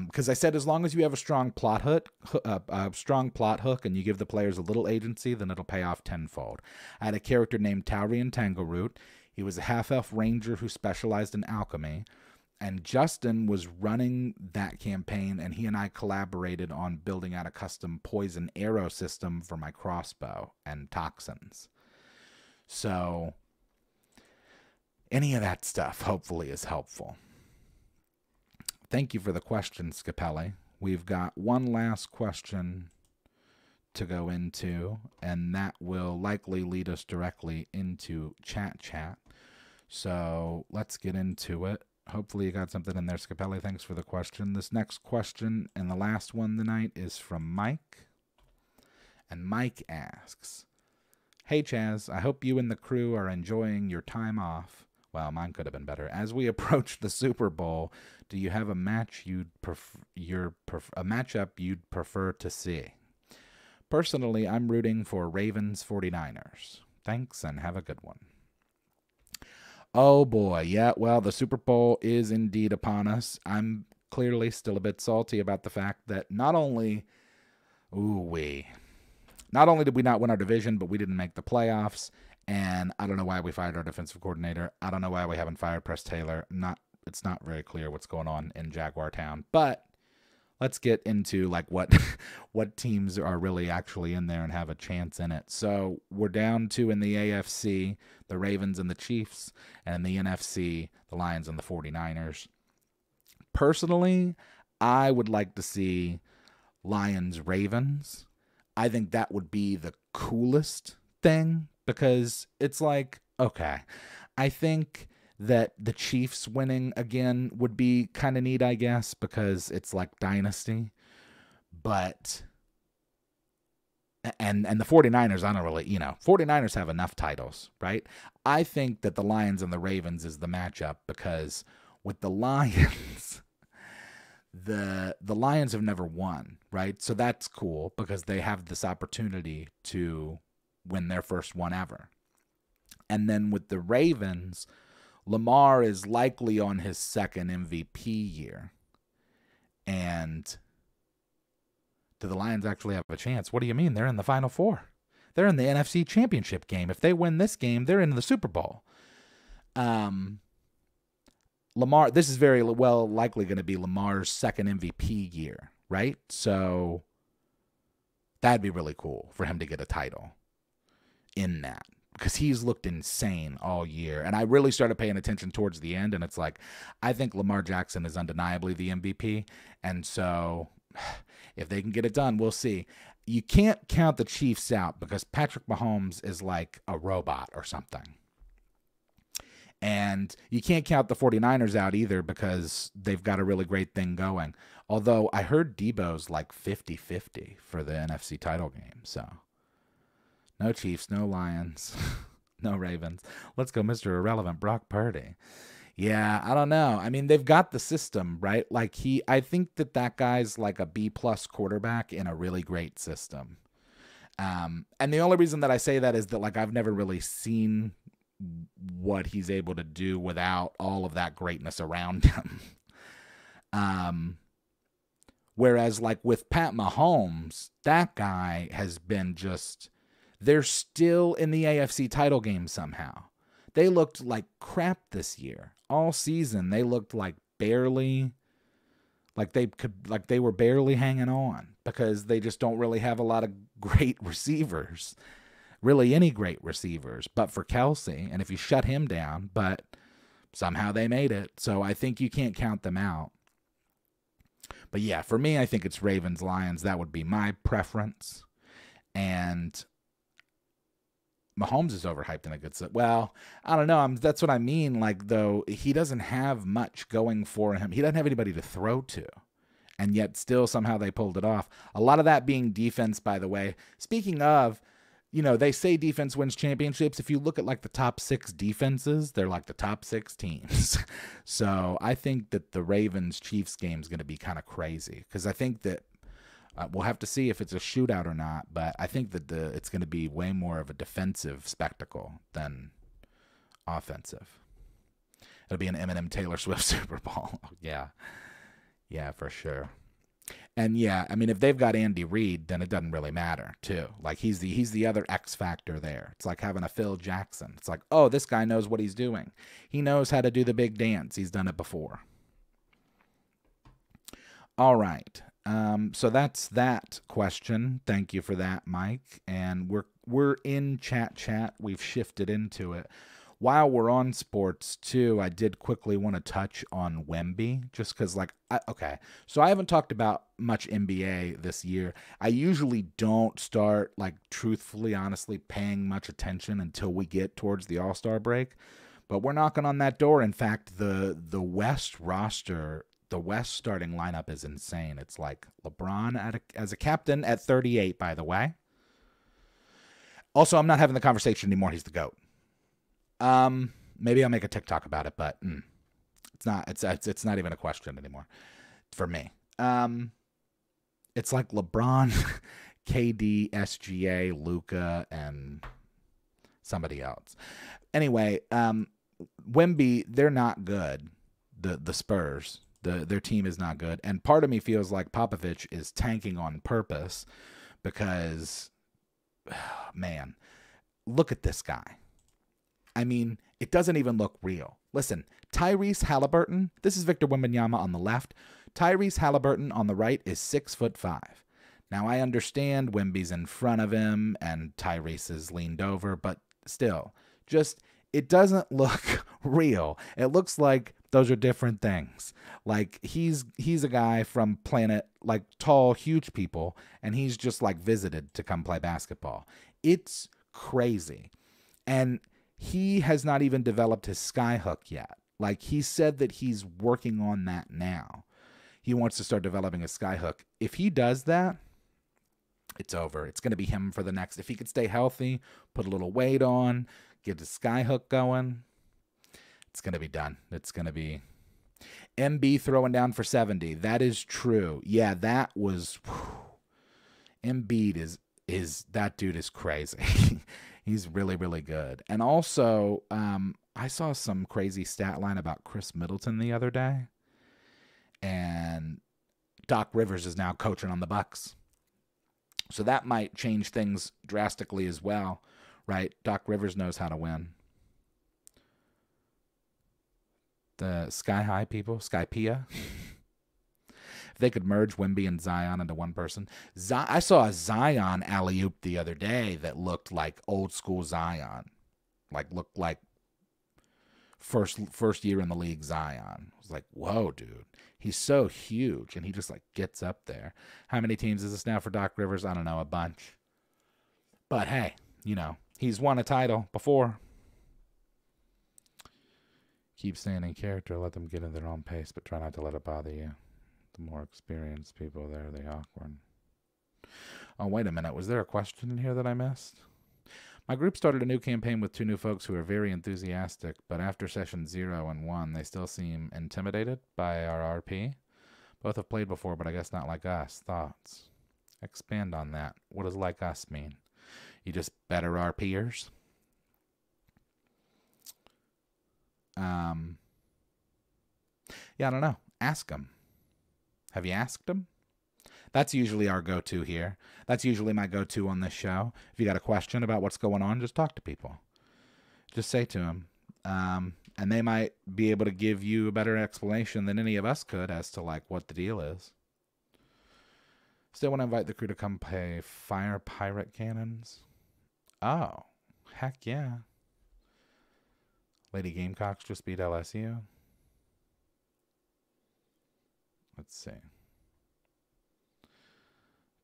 Because I said, as long as you have a strong plot hook, and you give the players a little agency, then it'll pay off tenfold. I had a character named Taurian Tangleroot. He was a half-elf ranger who specialized in alchemy, and Justin was running that campaign, and he and I collaborated on building out a custom poison arrow system for my crossbow and toxins. So any of that stuff hopefully is helpful. Thank you for the question, Scapelli. We've got one last question to go into, and that will likely lead us directly into chat. So let's get into it. Hopefully you got something in there, Scapelli. Thanks for the question. This next question and the last one tonight is from Mike. And Mike asks, "Hey, Chaz, I hope you and the crew are enjoying your time off." Well, mine could have been better. As we approach the Super Bowl, do you have a match a matchup you'd prefer to see? Personally, I'm rooting for Ravens 49ers. Thanks, and have a good one. Oh boy, yeah, well, the Super Bowl is indeed upon us. I'm clearly still a bit salty about the fact that not only did we not win our division, but we didn't make the playoffs. And I don't know why we fired our defensive coordinator. I don't know why we haven't fired Press Taylor. It's not very clear what's going on in Jaguar Town. But let's get into like what teams are really actually in there and have a chance in it. So we're down to, in the AFC, the Ravens and the Chiefs, and in the NFC, the Lions and the 49ers. Personally, I would like to see Lions-Ravens. I think that would be the coolest thing, because it's like, okay, I think that the Chiefs winning again would be kind of neat, I guess, because it's like dynasty. But and the 49ers, I don't really, 49ers have enough titles, right? I think that the Lions and the Ravens is the matchup, because with the Lions, the Lions have never won, right? So that's cool, because they have this opportunity to win their first one ever. And then with the Ravens, Lamar is likely on his second MVP year. And do the Lions actually have a chance? What do you mean? They're in the Final Four. They're in the NFC Championship game. If they win this game, they're in the Super Bowl. Lamar, this is very well likely going to be Lamar's second MVP year, right? So that'd be really cool for him to get a title in that, because he's looked insane all year. And I really started paying attention towards the end, and it's like, I think Lamar Jackson is undeniably the MVP. And so if they can get it done, we'll see. You can't count the Chiefs out, because Patrick Mahomes is like a robot or something. And you can't count the 49ers out either, because they've got a really great thing going. Although I heard Debo's like 50-50 for the NFC title game. So no Chiefs, no Lions. No Ravens. Let's go, Mr. Irrelevant, Brock Purdy. Yeah, I don't know. I mean, they've got the system, right? Like I think that guy's like a B plus quarterback in a really great system. And the only reason that I say that is that like I've never really seen what he's able to do without all of that greatness around him. Whereas like with Pat Mahomes, that guy has been just, they're still in the AFC title game somehow. They looked like crap this year. All season, they looked like barely, like they were barely hanging on because they just don't really have a lot of great receivers, really any great receivers, but for Kelsey. And if you shut him down, but somehow they made it. So I think you can't count them out. But yeah, for me, I think it's Ravens, Lions. That would be my preference. And Mahomes is overhyped in a good set. Well, I don't know. That's what I mean. Like, though, he doesn't have much going for him. He doesn't have anybody to throw to. And yet still somehow they pulled it off. A lot of that being defense, by the way. Speaking of, you know, they say defense wins championships. If you look at like the top 6 defenses, they're like the top 6 teams. So I think that the Ravens-Chiefs game is going to be kind of crazy because I think that we'll have to see if it's a shootout or not, but I think that it's going to be way more of a defensive spectacle than offensive. It'll be an Eminem Taylor Swift Super Bowl. Yeah. Yeah, for sure. And yeah, I mean, if they've got Andy Reid, then it doesn't really matter, too. Like, he's the other X factor there. It's like having a Phil Jackson. It's like, oh, this guy knows what he's doing. He knows how to do the big dance. He's done it before. All right. So that's that question. Thank you for that, Mike. And we're in chat. We've shifted into it. While we're on sports, too, I did quickly want to touch on Wemby, just because, like, okay, so I haven't talked about much NBA this year. I usually don't start, like, truthfully, honestly, paying much attention until we get towards the All-Star break, but we're knocking on that door. In fact, the West roster, the West starting lineup is insane. It's like LeBron as a captain at 38, by the way. Also, I'm not having the conversation anymore. He's the GOAT. Maybe I'll make a TikTok about it, but it's not even a question anymore for me. It's like LeBron, KD, SGA, Luka, and somebody else. Anyway, Wemby, they're not good. The Spurs, their team is not good, and part of me feels like Popovich is tanking on purpose because, man, look at this guy. I mean, it doesn't even look real. Listen, Tyrese Halliburton, this is Victor Wembanyama on the left. Tyrese Halliburton on the right is 6'5". Now, I understand Wemby's in front of him and Tyrese is leaned over, but still, just, it doesn't look real. It looks like those are different things. Like, he's a guy from planet, like, tall, huge people, and he's just, like, visited to come play basketball. It's crazy. And he has not even developed his skyhook yet. Like, he said that he's working on that now. He wants to start developing a skyhook. If he does that, it's over. It's going to be him for the next. If he could stay healthy, put a little weight on, get his skyhook going, it's going to be done. It's going to be MB throwing down for 70. That is true. Yeah, that was. Embiid is that dude is crazy. He's really, really good. And also, I saw some crazy stat line about Chris Middleton the other day. And Doc Rivers is now coaching on the Bucks. So that might change things drastically as well, right? Doc Rivers knows how to win. The Sky High people, Skypea. If they could merge Wemby and Zion into one person. I saw a Zion alley-oop the other day that looked like old school Zion. Like, looked like first year in the league Zion. I was like, whoa, dude. He's so huge, and he just, like, gets up there. How many teams is this now for Doc Rivers? I don't know, a bunch. But, hey, you know, he's won a title before. Keep staying in character. Let them get in their own pace, but try not to let it bother you. The more experienced people there, the awkward. Oh, wait a minute. Was there a question in here that I missed? My group started a new campaign with 2 new folks who are very enthusiastic, but after session 0 and 1, they still seem intimidated by our RP. Both have played before, but I guess not like us. Thoughts? Expand on that. What does like us mean? You just better RPers? Yeah, I don't know. Ask them. Have you asked them? That's usually our go-to here. That's usually my go-to on this show. If you got a question about what's going on, just talk to people. Just say to them. And they might be able to give you a better explanation than any of us could as to like what the deal is. Still want to invite the crew to come play fire pirate cannons. Oh, heck yeah. Lady Gamecocks just beat LSU. Let's see.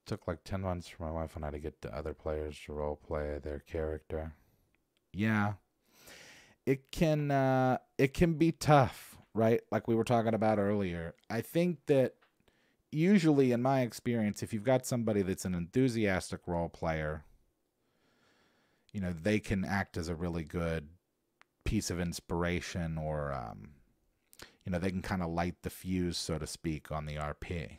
Took like 10 months for my wife and I to get the other players to role play their character. Yeah. It can be tough, right? Like we were talking about earlier. I think that usually in my experience, if you've got somebody that's an enthusiastic role player, you know, they can act as a really good piece of inspiration, or you know, they can kind of light the fuse, so to speak, on the RP.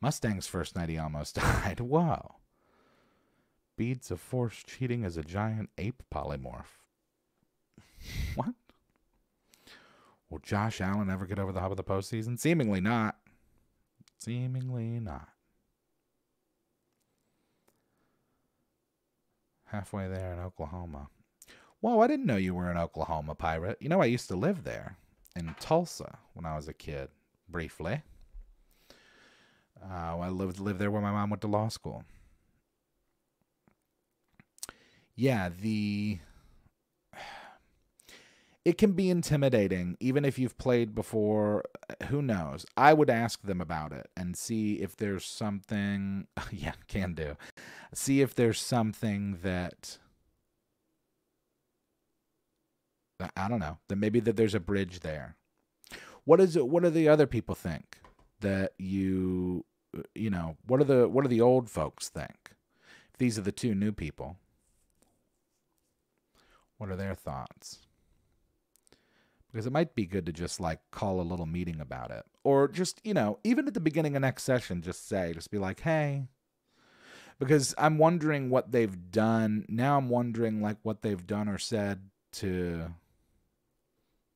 Mustang's first night he almost died. Whoa. Beads of Force cheating as a giant ape polymorph. What? Will Josh Allen ever get over the hump of the postseason? Seemingly not. Seemingly not. Halfway there in Oklahoma. Whoa, I didn't know you were an Oklahoma pirate. You know, I used to live there in Tulsa when I was a kid, briefly. I lived there where my mom went to law school. Yeah, it can be intimidating, even if you've played before. Who knows? I would ask them about it and see if there's something. Yeah, can do. See if there's something that I don't know. That maybe that there's a bridge there. What is it? What do the other people think? That you know, what do the old folks think? If these are the 2 new people, what are their thoughts? Because it might be good to just like call a little meeting about it, or just, you know, even at the beginning of next session, just be like, hey, because I'm wondering what they've done. Now I'm wondering like what they've done or said that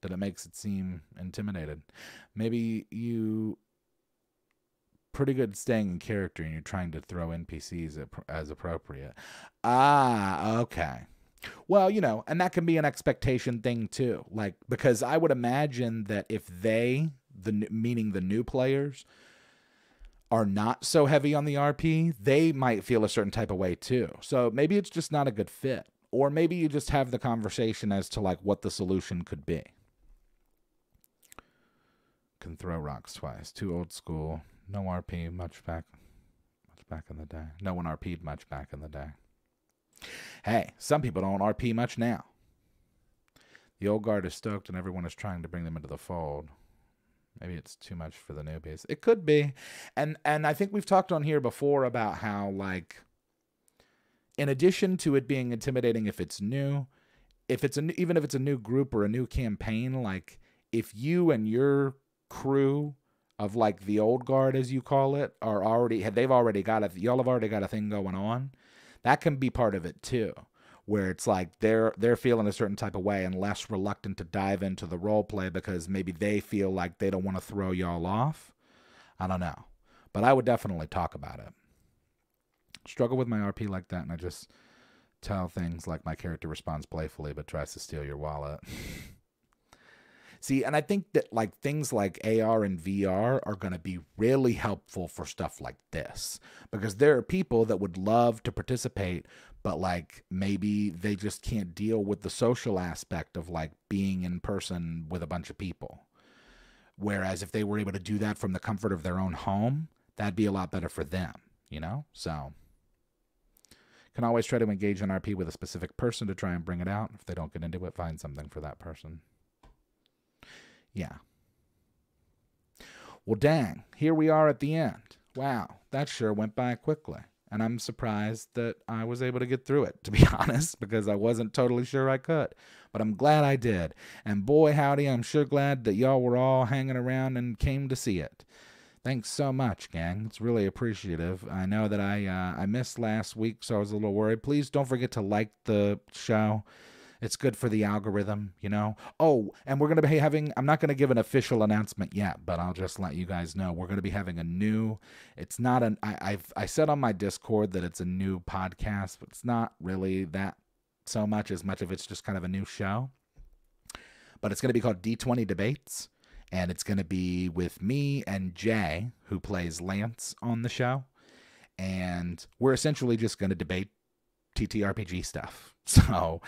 it makes it seem intimidated. Maybe you pretty good at staying in character and you're trying to throw NPCs as appropriate. Ah, okay. Well, you know, and that can be an expectation thing too. Like, because I would imagine that if meaning the new players, are not so heavy on the RP, they might feel a certain type of way too. So maybe it's just not a good fit. Or maybe you just have the conversation as to like what the solution could be. Can throw rocks twice. Too old school. No RP much back in the day. No one RP'd much back in the day. Hey, some people don't RP much now. The old guard is stoked and everyone is trying to bring them into the fold. Maybe it's too much for the newbies. It could be. And I think we've talked on here before about how, like, in addition to it being intimidating if it's new, even if it's a new group or a new campaign, like, if you and your crew of, like, the old guard, as you call it, y'all have already got a thing going on, that can be part of it too, where it's like they're feeling a certain type of way and less reluctant to dive into the role play because maybe they feel like they don't want to throw y'all off. I don't know. But I would definitely talk about it. Struggle with my RP like that, and I just tell things like my character responds playfully but tries to steal your wallet. See, and I think that like things like AR and VR are going to be really helpful for stuff like this, because there are people that would love to participate, but like maybe they just can't deal with the social aspect of like being in person with a bunch of people. Whereas if they were able to do that from the comfort of their own home, that'd be a lot better for them, you know? So can always try to engage in RP with a specific person to try and bring it out. If they don't get into it, find something for that person. Yeah. Well, dang, here we are at the end. Wow, that sure went by quickly. and I'm surprised that I was able to get through it, to be honest, because I wasn't totally sure I could. But I'm glad I did. And boy, howdy, I'm sure glad that y'all were all hanging around and came to see it. Thanks so much, gang. It's really appreciative. I know that I missed last week, so I was a little worried. Please don't forget to like the show. It's good for the algorithm, you know. Oh, and we're going to be having, I'm not going to give an official announcement yet, but I'll just let you guys know. We're going to be having a new, it's not an, I said on my Discord that it's a new podcast, but it's not really that so much as much of it's just kind of a new show. But it's going to be called D20 Debates, and it's going to be with me and Jay, who plays Lance on the show. And we're essentially just going to debate TTRPG stuff. So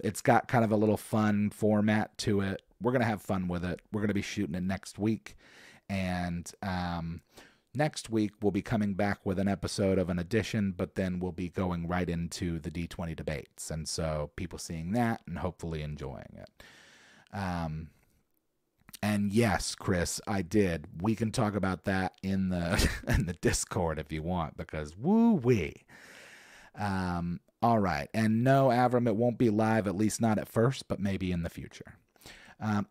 it's got kind of a little fun format to it. We're going to have fun with it. We're going to be shooting it next week. And next week, we'll be coming back with an episode of an edition, but then we'll be going right into the D20 debates. And so people seeing that and hopefully enjoying it. And yes, Chris, I did. We can talk about that in the in the Discord if you want, because woo-wee. All right. And no, Avram, it won't be live, at least not at first, but maybe in the future.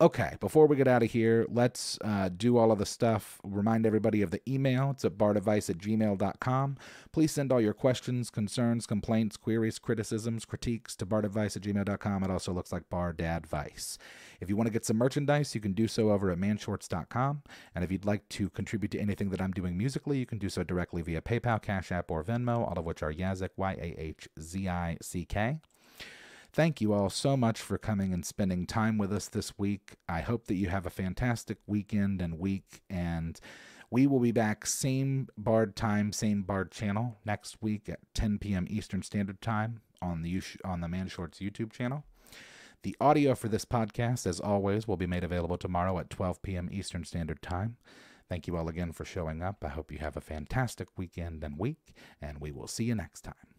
Okay, before we get out of here, let's do all of the stuff. Remind everybody of the email. It's at bardadvice@gmail.com. Please send all your questions, concerns, complaints, queries, criticisms, critiques to bardadvice@gmail.com. It also looks like bardadvice. If you want to get some merchandise, you can do so over at manshorts.com. And if you'd like to contribute to anything that I'm doing musically, you can do so directly via PayPal, Cash App, or Venmo, all of which are Yazik, YAHZICK. Thank you all so much for coming and spending time with us this week. I hope that you have a fantastic weekend and week, and we will be back same Bard time, same Bard channel next week at 10 p.m. Eastern Standard Time on the Man Shorts YouTube channel. The audio for this podcast, as always, will be made available tomorrow at 12 p.m. Eastern Standard Time. Thank you all again for showing up. I hope you have a fantastic weekend and week, and we will see you next time.